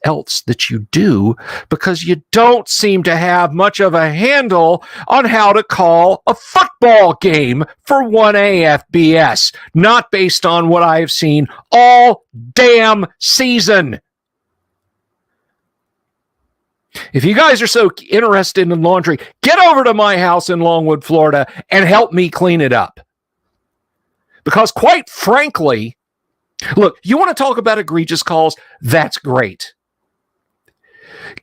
else that you do, because you don't seem to have much of a handle on how to call a football game for 1A FBS, not based on what I've seen all damn season. If you guys are so interested in laundry, get over to my house in Longwood, Florida, and help me clean it up. Because quite frankly, look, you want to talk about egregious calls? That's great.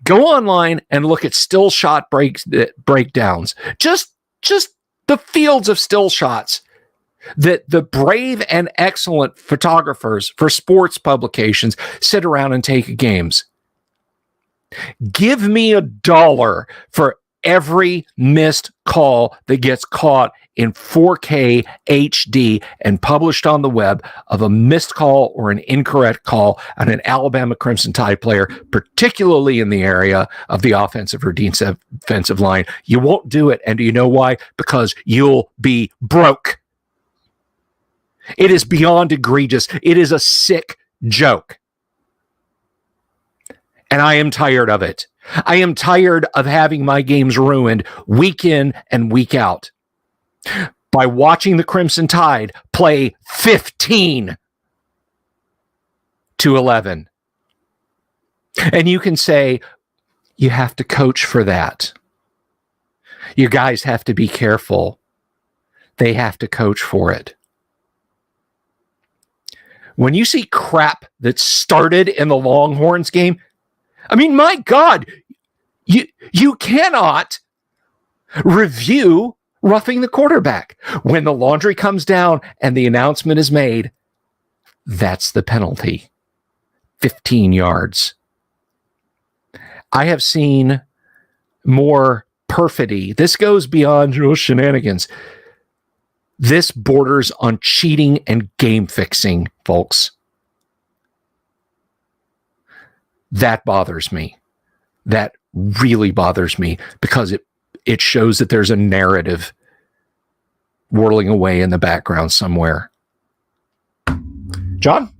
Go online and look at still shot breakdowns. Just the fields of still shots that the brave and excellent photographers for sports publications sit around and take games. Give me $1 for every missed call that gets caught in 4K HD and published on the web of a missed call or an incorrect call on an Alabama Crimson Tide player, particularly in the area of the offensive or defensive line. You won't do it. And do you know why? Because you'll be broke. It is beyond egregious. It is a sick joke. And I am tired of it. I am tired of having my games ruined week in and week out by watching the Crimson Tide play 15-11. And you can say, you have to coach for that. You guys have to be careful. They have to coach for it. When you see crap that started in the Longhorns game, I mean, my God, you cannot review roughing the quarterback. When the laundry comes down and the announcement is made, that's the penalty. 15 yards. I have seen more perfidy. This goes beyond shenanigans. This borders on cheating and game fixing, folks. That bothers me. That really bothers me because it shows that there's a narrative whirling away in the background somewhere. John?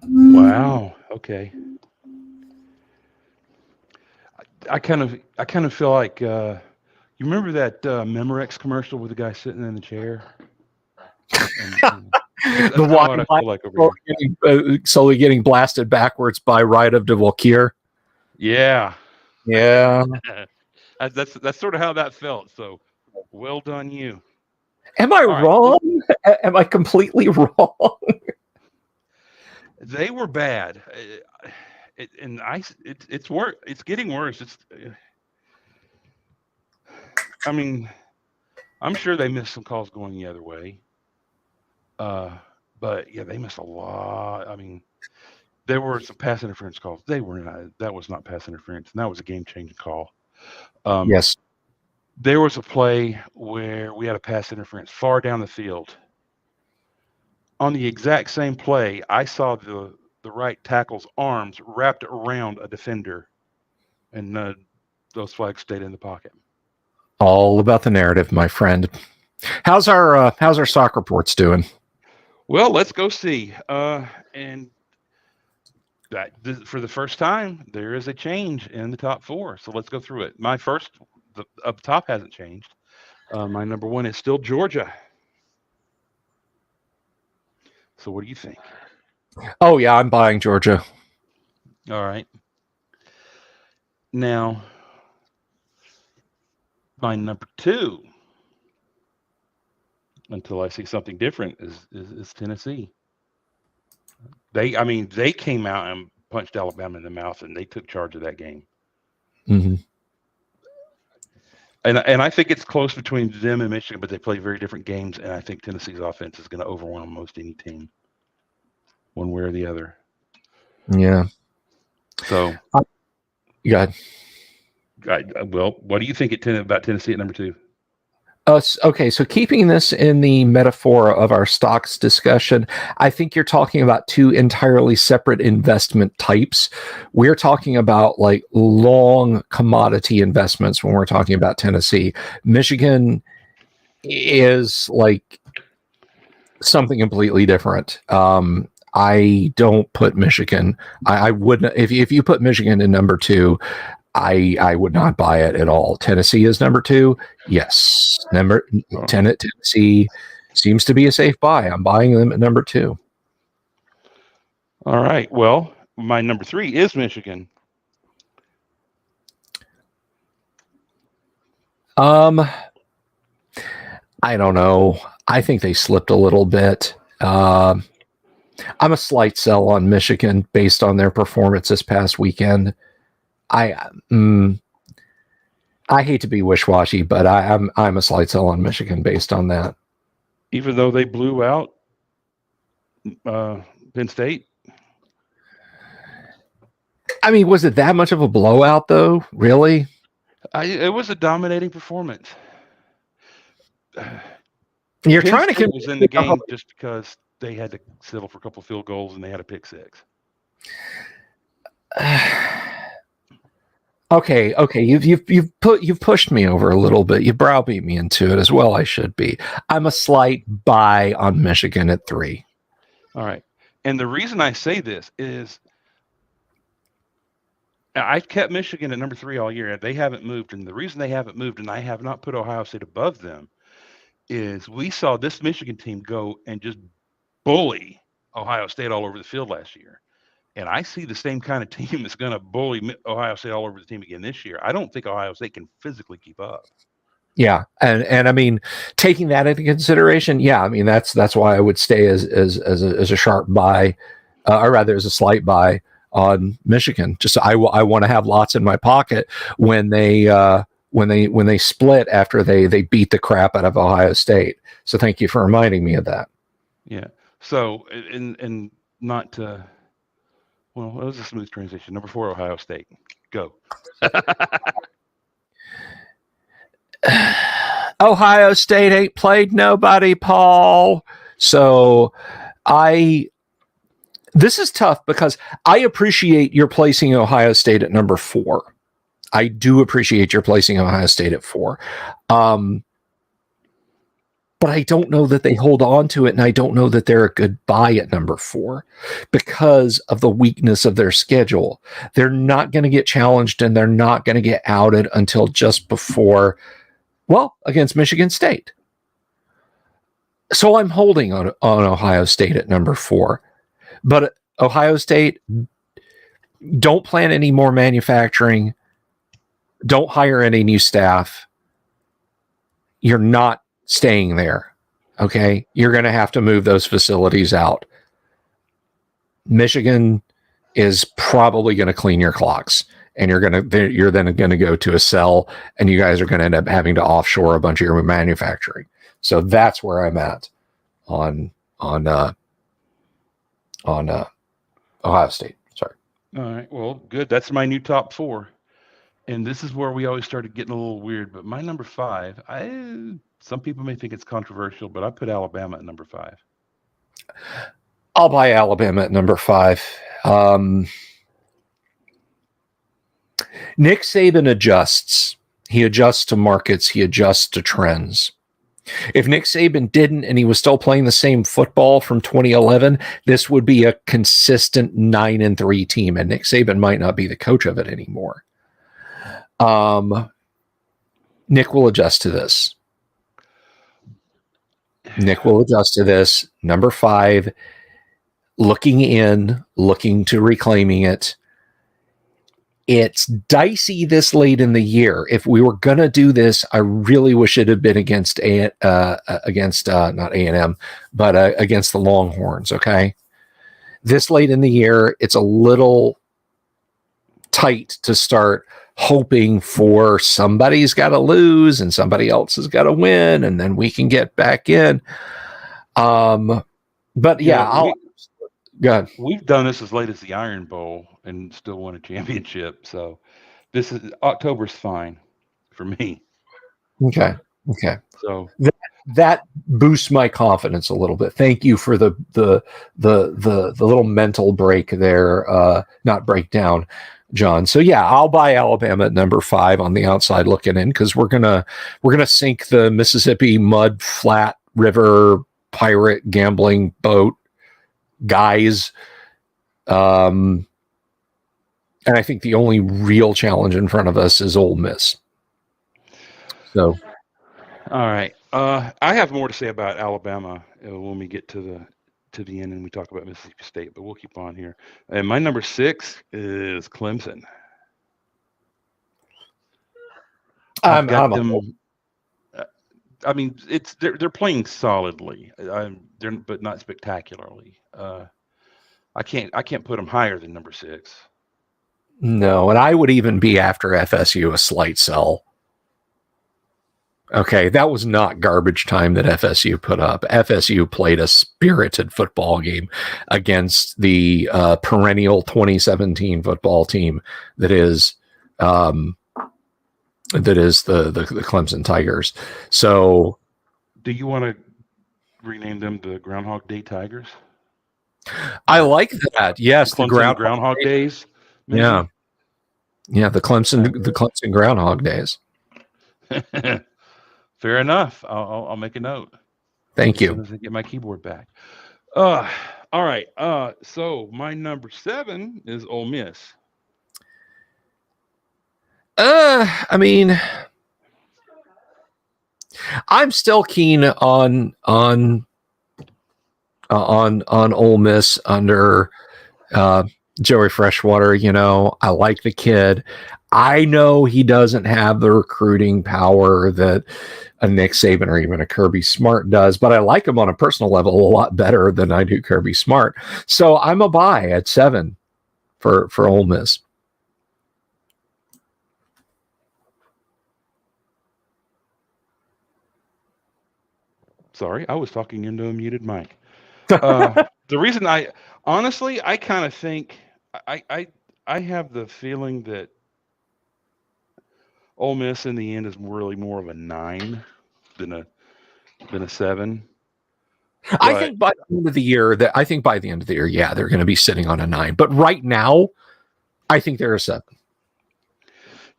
Wow. Okay. I kind of feel like you remember that Memorex commercial with the guy sitting in the chair? The one like slowly getting blasted backwards by Ride of de Valkyr. Yeah. Yeah. That's sort of how that felt. So well done, you. Am I wrong? Am I completely wrong? They were bad. It's worse. It's getting worse. I mean, I'm sure they missed some calls going the other way. But yeah, they missed a lot. I mean, there were some pass interference calls. That was not pass interference, and that was a game-changing call. Yes. There was a play where we had a pass interference far down the field. On the exact same play, I saw the right tackle's arms wrapped around a defender, and those flags stayed in the pocket. All about the narrative, my friend. How's our soccer reports doing? Well, let's go see. And for the first time, there is a change in the top four. So let's go through it. My first, up top hasn't changed. My number one is still Georgia. So what do you think? Oh yeah, I'm buying Georgia. All right. Now, my number two, until I see something different, is Tennessee. They came out and punched Alabama in the mouth, and they took charge of that game. Mm-hmm. And I think it's close between them and Michigan, but they play very different games. And I think Tennessee's offense is going to overwhelm most any team, one way or the other. Yeah. So, yeah. Well, what do you think about Tennessee at number two? Okay, so keeping this in the metaphor of our stocks discussion, I think you're talking about two entirely separate investment types. We're talking about like long commodity investments when we're talking about Tennessee. Michigan is like something completely different. I don't put Michigan. I wouldn't if you put Michigan in number two. I would not buy it at all. Tennessee is number two. Yes. Tennessee seems to be a safe buy. I'm buying them at number two. All right. Well, my number three is Michigan. I don't know. I think they slipped a little bit. I'm a slight sell on Michigan based on their performance this past weekend. I hate to be wish-washy, but I'm a slight sell on Michigan based on that. Even though they blew out Penn State? I mean, was it that much of a blowout, though? Really? It was a dominating performance. You're Penn trying State to was in the game just because they had to settle for a couple field goals and they had a pick six. Okay. You've pushed me over a little bit. You browbeat me into it as well. I should be. I'm a slight buy on Michigan at 3. All right, and the reason I say this is I've kept Michigan at number 3 all year. They haven't moved, and the reason they haven't moved, and I have not put Ohio State above them, is we saw this Michigan team go and just bully Ohio State all over the field last year. And I see the same kind of team that's going to bully Ohio State all over the team again this year. I don't think Ohio State can physically keep up. Yeah, and I mean, taking that into consideration, yeah, I mean that's why I would stay as a sharp buy, or rather as a slight buy on Michigan. Just I want to have lots in my pocket when they split after they beat the crap out of Ohio State. So thank you for reminding me of that. Yeah. So and not to. Well, that was a smooth transition. Number 4, Ohio State. Go. Ohio State ain't played nobody, Paul. So this is tough because I appreciate your placing Ohio State at number 4. I do appreciate your placing Ohio State at 4. But I don't know that they hold on to it, and I don't know that they're a good buy at number 4 because of the weakness of their schedule. They're not going to get challenged, and they're not going to get outed until just before, against Michigan State. So I'm holding on Ohio State at number 4. But Ohio State, don't plan any more manufacturing. Don't hire any new staff. You're not staying there. Okay. You're going to have to move those facilities out. Michigan is probably going to clean your clocks, and you're then going to go to a cell, and you guys are going to end up having to offshore a bunch of your manufacturing. So that's where I'm at on Ohio State. Sorry. All right. Well, good. That's my new top 4. And this is where we always started getting a little weird. But my number 5, some people may think it's controversial, but I put Alabama at number 5. I'll buy Alabama at number 5. Nick Saban adjusts. He adjusts to markets. He adjusts to trends. If Nick Saban didn't and he was still playing the same football from 2011, this would be a consistent 9-3 team, and Nick Saban might not be the coach of it anymore. Nick will adjust to this. Number 5, looking to reclaiming it. It's dicey this late in the year. If we were gonna do this, I really wish it had been against not A&M, but against the Longhorns. Okay, this late in the year, it's a little tight to start hoping for somebody's got to lose and somebody else has got to win, and then we can get back in. But yeah, go ahead. We've done this as late as the Iron Bowl and still won a championship. So this is October's fine for me. Okay. So that boosts my confidence a little bit. Thank you for the little mental break there, not breakdown, John. So yeah, I'll buy Alabama at number 5 on the outside looking in, because we're gonna sink the Mississippi mud flat river pirate gambling boat guys. And I think the only real challenge in front of us is Ole Miss. So, all right, I have more to say about Alabama when we get to the end and we talk about Mississippi State, but we'll keep on here. And my number 6 is Clemson. I've got them. I mean, they're playing solidly. But not spectacularly. I can't put them higher than number 6. No, and I would even be after FSU a slight sell. Okay, that was not garbage time that FSU put up. FSU played a spirited football game against the perennial 2017 football team that is the Clemson Tigers. So, do you want to rename them the Groundhog Day Tigers? I like that. Yes, the Groundhog Days. Maybe? Yeah, the Clemson Groundhog Days. Fair enough. I'll make a note. Thank you. As soon as I get my keyboard back. All right. So my number 7 is Ole Miss. I mean, I'm still keen on Ole Miss under Joey Freshwater. You know, I like the kid. I know he doesn't have the recruiting power that a Nick Saban or even a Kirby Smart does, but I like him on a personal level a lot better than I do Kirby Smart. So I'm a buy at 7 for Ole Miss. Sorry, I was talking into a muted mic. The reason I kind of think I have the feeling that Ole Miss in the end is really more of a 9 than a 7. I think by the end of the year, yeah, they're going to be sitting on a 9. But right now, I think they're a 7.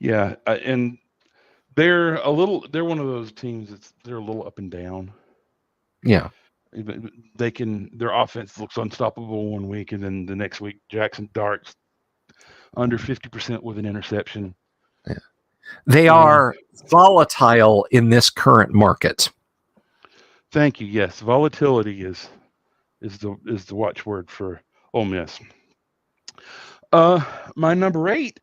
Yeah, and they're one of those teams they're a little up and down. Yeah. Their offense looks unstoppable one week, and then the next week Jackson Dart's under 50% with an interception. Yeah. They are volatile in this current market. Thank you. Yes, volatility is the watchword for Ole Miss. My number 8,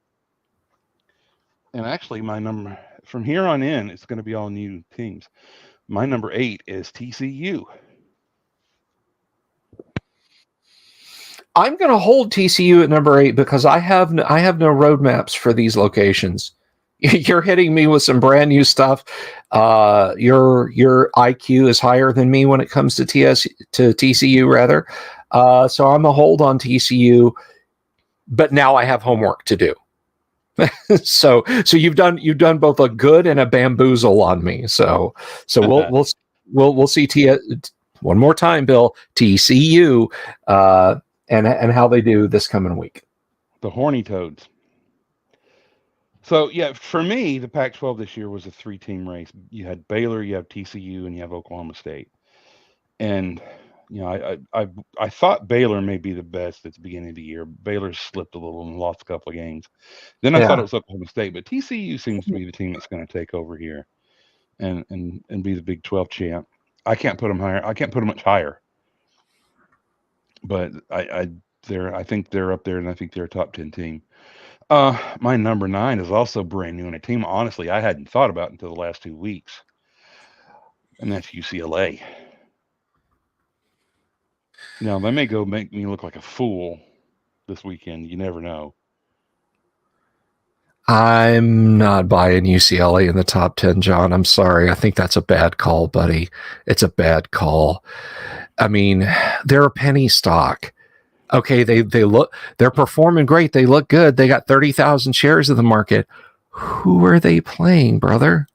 and actually my number from here on in, it's going to be all new teams. My number 8 is TCU. I'm going to hold TCU at number 8 because I have no roadmaps for these locations. You're hitting me with some brand new stuff. Your IQ is higher than me when it comes to TCU rather. So I'm a hold on TCU, but now I have homework to do. so you've done both a good and a bamboozle on me. So we'll see one more time, Bill, TCU, and how they do this coming week. The Horny Toads. So yeah, for me, the Pac-12 this year was a three-team race. You had Baylor, you have TCU, and you have Oklahoma State. And I thought Baylor may be the best at the beginning of the year. Baylor slipped a little and lost a couple of games. Then I thought it Yeah. was Oklahoma State, but TCU seems to be the team that's going to take over here and be the Big 12 champ. I can't put them higher. I can't put them much higher, but I think they're up there, and I think they're a top 10 team. My number 9 is also brand new, and a team honestly I hadn't thought about until the last 2 weeks, and that's UCLA. Now they may go make me look like a fool this weekend. You never know. I'm not buying UCLA in the top 10, John. I'm sorry. I think that's a bad call, buddy. It's a bad call. I mean, they're a penny stock. Okay, they're performing great. They look good. They got 30,000 shares of the market. Who are they playing, brother?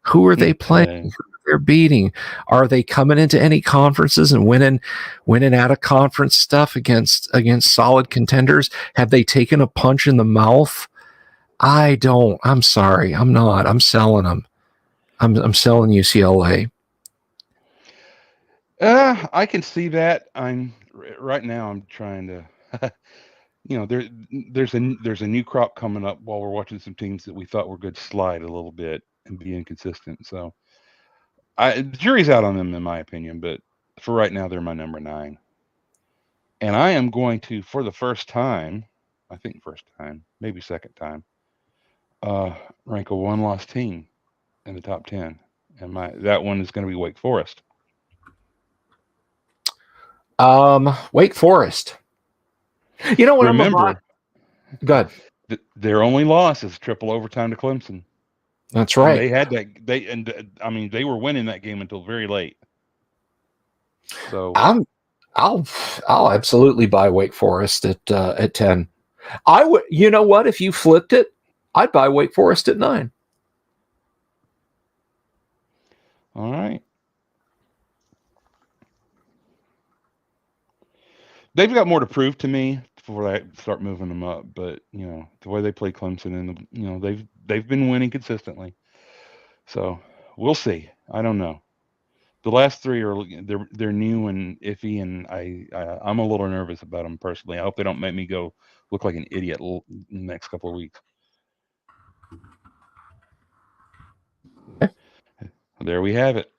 Who are they playing? Who they're beating? Are they coming into any conferences and winning out of conference stuff against solid contenders? Have they taken a punch in the mouth? I don't. I'm sorry. I'm not. I'm selling them. I'm selling UCLA. I can see that. Right now. I'm trying to, there's a new crop coming up while we're watching some teams that we thought were good slide a little bit and be inconsistent. So, the jury's out on them in my opinion. But for right now, they're my number 9, and I am going to, for the first time, I think first time, maybe second time, rank a one-loss team in the top 10, and that one is going to be Wake Forest. Wake Forest. You know what? Remember, go ahead. Their only loss is triple overtime to Clemson. That's right. And they had that. They were winning that game until very late. So I'll absolutely buy Wake Forest at 10. I would. You know what? If you flipped it, I'd buy Wake Forest at 9. All right. They've got more to prove to me before I start moving them up. But the way they play Clemson, and they've been winning consistently. So we'll see. I don't know. The last 3 are they're new and iffy, and I'm a little nervous about them personally. I hope they don't make me go look like an idiot in the next couple of weeks. There we have it.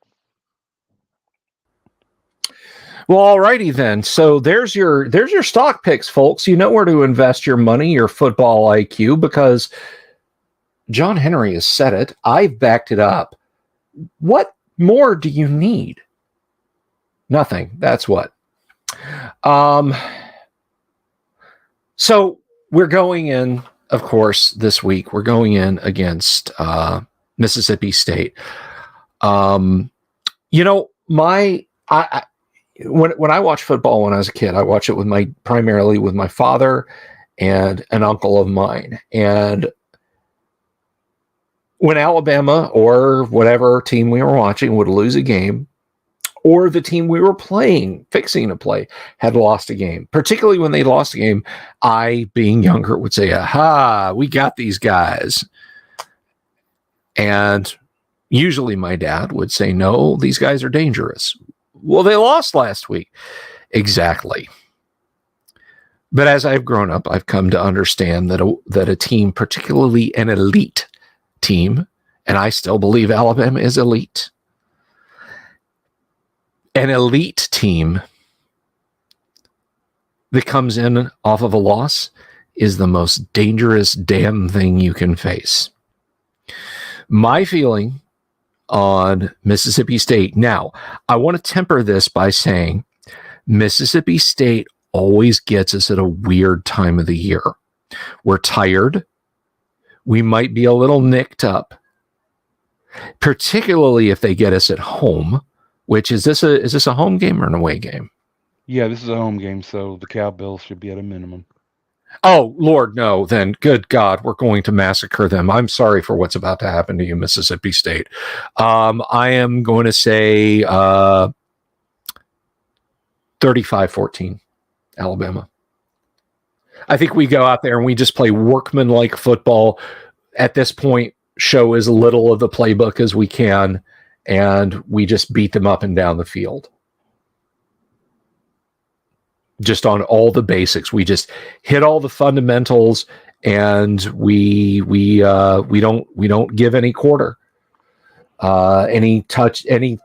Well, alrighty then. So there's your stock picks, folks. You know where to invest your money, your football IQ, because John Henry has said it. I've backed it up. What more do you need? Nothing. That's what. So we're going in, of course, this week. We're going in against Mississippi State. When I watched football when I was a kid, I watched it primarily with my father and an uncle of mine. And when Alabama or whatever team we were watching would lose a game, or the team we were fixing to play, had lost a game, particularly when they lost a game, I, being younger, would say, aha, we got these guys. And usually my dad would say, no, these guys are dangerous. Well, they lost last week. Exactly. But as I've grown up, I've come to understand that a team, particularly an elite team, and I still believe Alabama is elite, an elite team that comes in off of a loss is the most dangerous damn thing you can face. My feeling on Mississippi State. Now, I want to temper this by saying Mississippi State always gets us at a weird time of the year. We're tired. We might be a little nicked up, particularly if they get us at home. Which is this a home game or an away game? Yeah, this is a home game, so the Cowbells should be at a minimum. Oh, Lord, no. Then, good God, we're going to massacre them. I'm sorry for what's about to happen to you, Mississippi State. I am going to say 35-14, Alabama. I think we go out there and we just play workmanlike football. at this point, show as little of the playbook as we can, and we just beat them up and down the field. Just on all the basics, we just hit all the fundamentals, and we don't give any quarter, any touch, any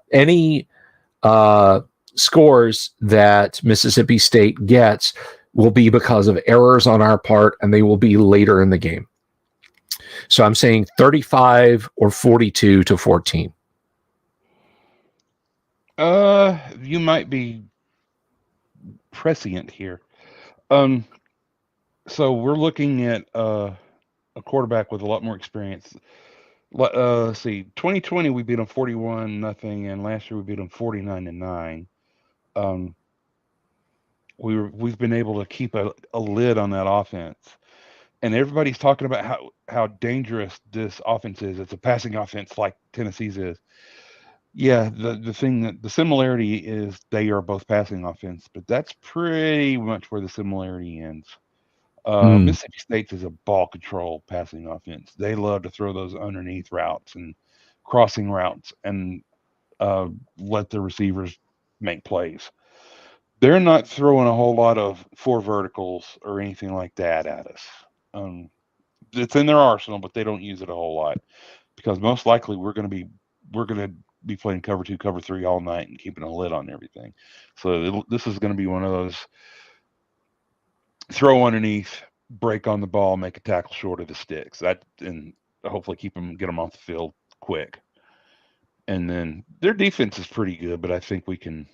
scores that Mississippi State gets will be because of errors on our part, and they will be later in the game. So I'm saying 35 or 42-14. You might be prescient here. So we're looking at a quarterback with a lot more experience. Let's see, 2020 we beat them 41-0, and last year we beat them 49-9. We've been able to keep a lid on that offense, and everybody's talking about how dangerous this offense is. It's a passing offense like Tennessee's is. Yeah, the similarity is they are both passing offense, but that's pretty much where the similarity ends. Mississippi State is a ball control passing offense. They love to throw those underneath routes and crossing routes and let the receivers make plays. They're not throwing a whole lot of four verticals or anything like that at us. It's in their arsenal, but they don't use it a whole lot because most likely we're going to be playing cover 2, cover 3 all night and keeping a lid on everything. So this is going to be one of those throw underneath, break on the ball, make a tackle short of the sticks. And hopefully get them off the field quick. And then their defense is pretty good, but I think we can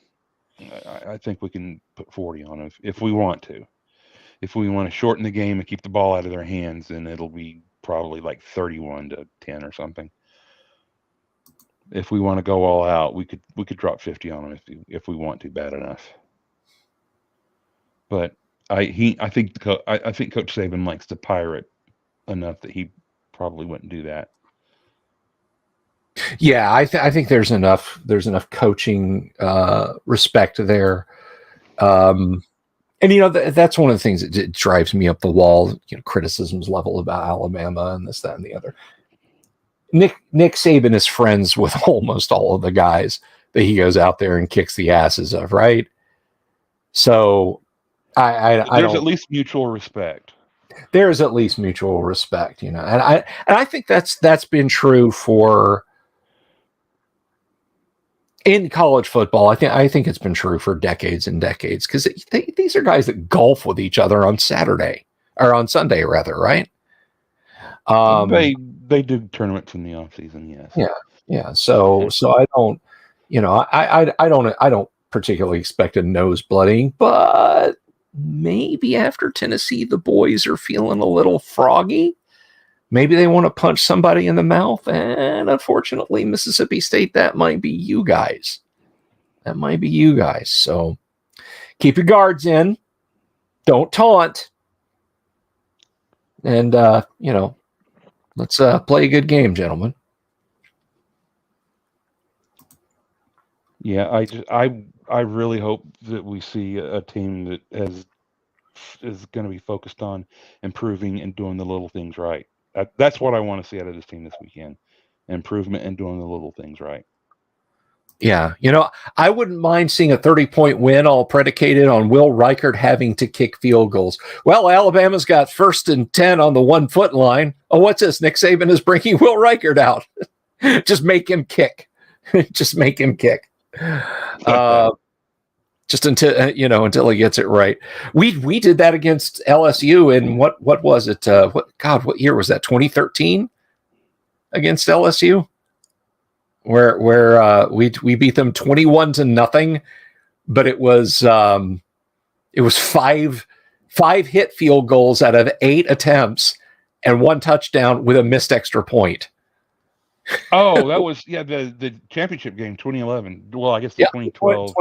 put 40 on them if we want to. If we want to shorten the game and keep the ball out of their hands, then it'll be probably like 31-10 or something. If we want to go all out, we could drop 50 on them if we want to bad enough. But I think Coach Saban likes to pirate enough that he probably wouldn't do that. Yeah, I think there's enough coaching respect there, and that's one of the things that drives me up the wall. Criticisms level about Alabama and this, that, and the other. Nick Saban is friends with almost all of the guys that he goes out there and kicks the asses of, right? So there's at least mutual respect. There is at least mutual respect, and I think that's been true for in college football. I think it's been true for decades and decades because these are guys that golf with each other on Saturday or on Sunday rather, right? They do tournaments in the off season, yes. Yeah. So I don't, I don't particularly expect a nose blooding, but maybe after Tennessee, the boys are feeling a little froggy. Maybe they want to punch somebody in the mouth, and unfortunately, Mississippi State, that might be you guys. So keep your guards in. Don't taunt. And, let's play a good game, gentlemen. Yeah, I really hope that we see a team that is going to be focused on improving and doing the little things right. That's what I want to see out of this team this weekend. Improvement and doing the little things right. Yeah, I wouldn't mind seeing a 30-point win all predicated on Will Reichert having to kick field goals. Well, Alabama's got 1st and 10 on the 1-foot line. Oh, what's this? Nick Saban is bringing Will Reichert out. Just make him kick. Just make him kick. Just until he gets it right. We did that against LSU in what was it? What year was that? 2013 against LSU, where we beat them 21-0, but it was 5 hit field goals out of 8 attempts and 1 touchdown with a missed extra point. Oh, that was the championship game 2011. Well, I guess the 2012.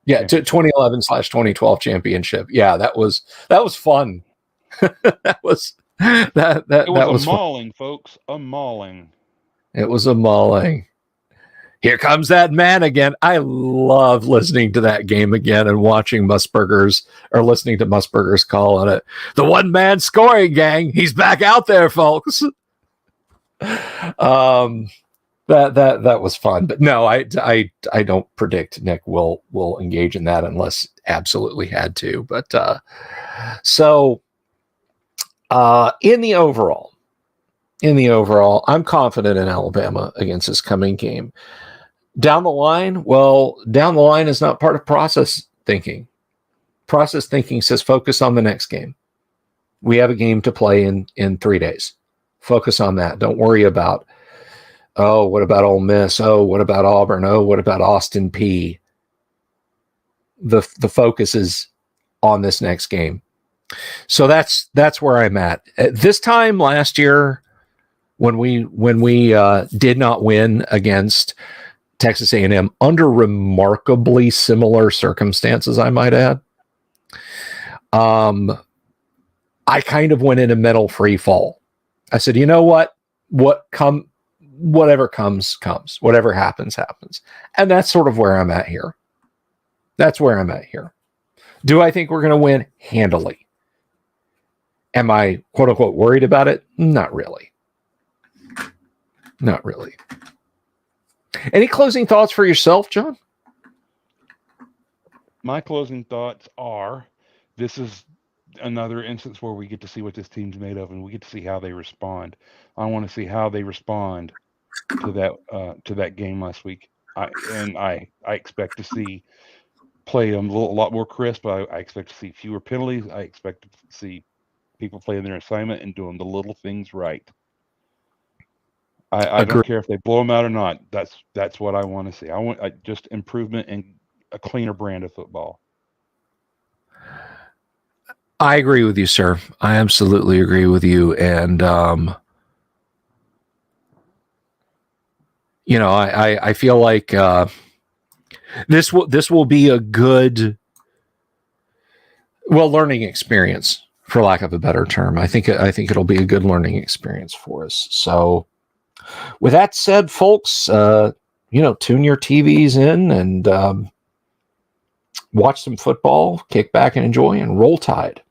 2011/2012 championship. Yeah, that was fun. It was a mauling, folks. A mauling. It was a mauling. Here comes that man again. I love listening to that game again and watching listening to Musburger's call on it. The one-man scoring gang. He's back out there, folks. That was fun, but no, I don't predict Nick will engage in that unless absolutely had to. But in the overall, I'm confident in Alabama against this coming game. Down the line is not part of process thinking. Process thinking says focus on the next game. We have a game to play in 3 days. Focus on that. Don't worry about, oh, what about Ole Miss? Oh, what about Auburn? Oh, what about Austin P? The focus is on this next game. So that's where I'm at. At this time last year, when we did not win against Texas A&M under remarkably similar circumstances, I might add, I kind of went in a mental free fall. I said, you know what? Whatever comes, whatever happens. And that's sort of where I'm at here. Do I think we're going to win handily? Am I, quote unquote, worried about it? Not really. Any closing thoughts for yourself, John? My closing thoughts are, this is another instance where we get to see what this team's made of, and we get to see how they respond. I want to see how they respond to that game last week. I expect to see play a lot more crisp. I expect to see fewer penalties. I expect to see people playing their assignment and doing the little things right. I don't care if they blow them out or not. That's what I want to see. I want just improvement and a cleaner brand of football. I agree with you, sir. I absolutely agree with you. And, I feel like this will be a good, learning experience, for lack of a better term. I think it'll be a good learning experience for us. So, with that said, folks, tune your TVs in and watch some football, kick back and enjoy, and roll Tide.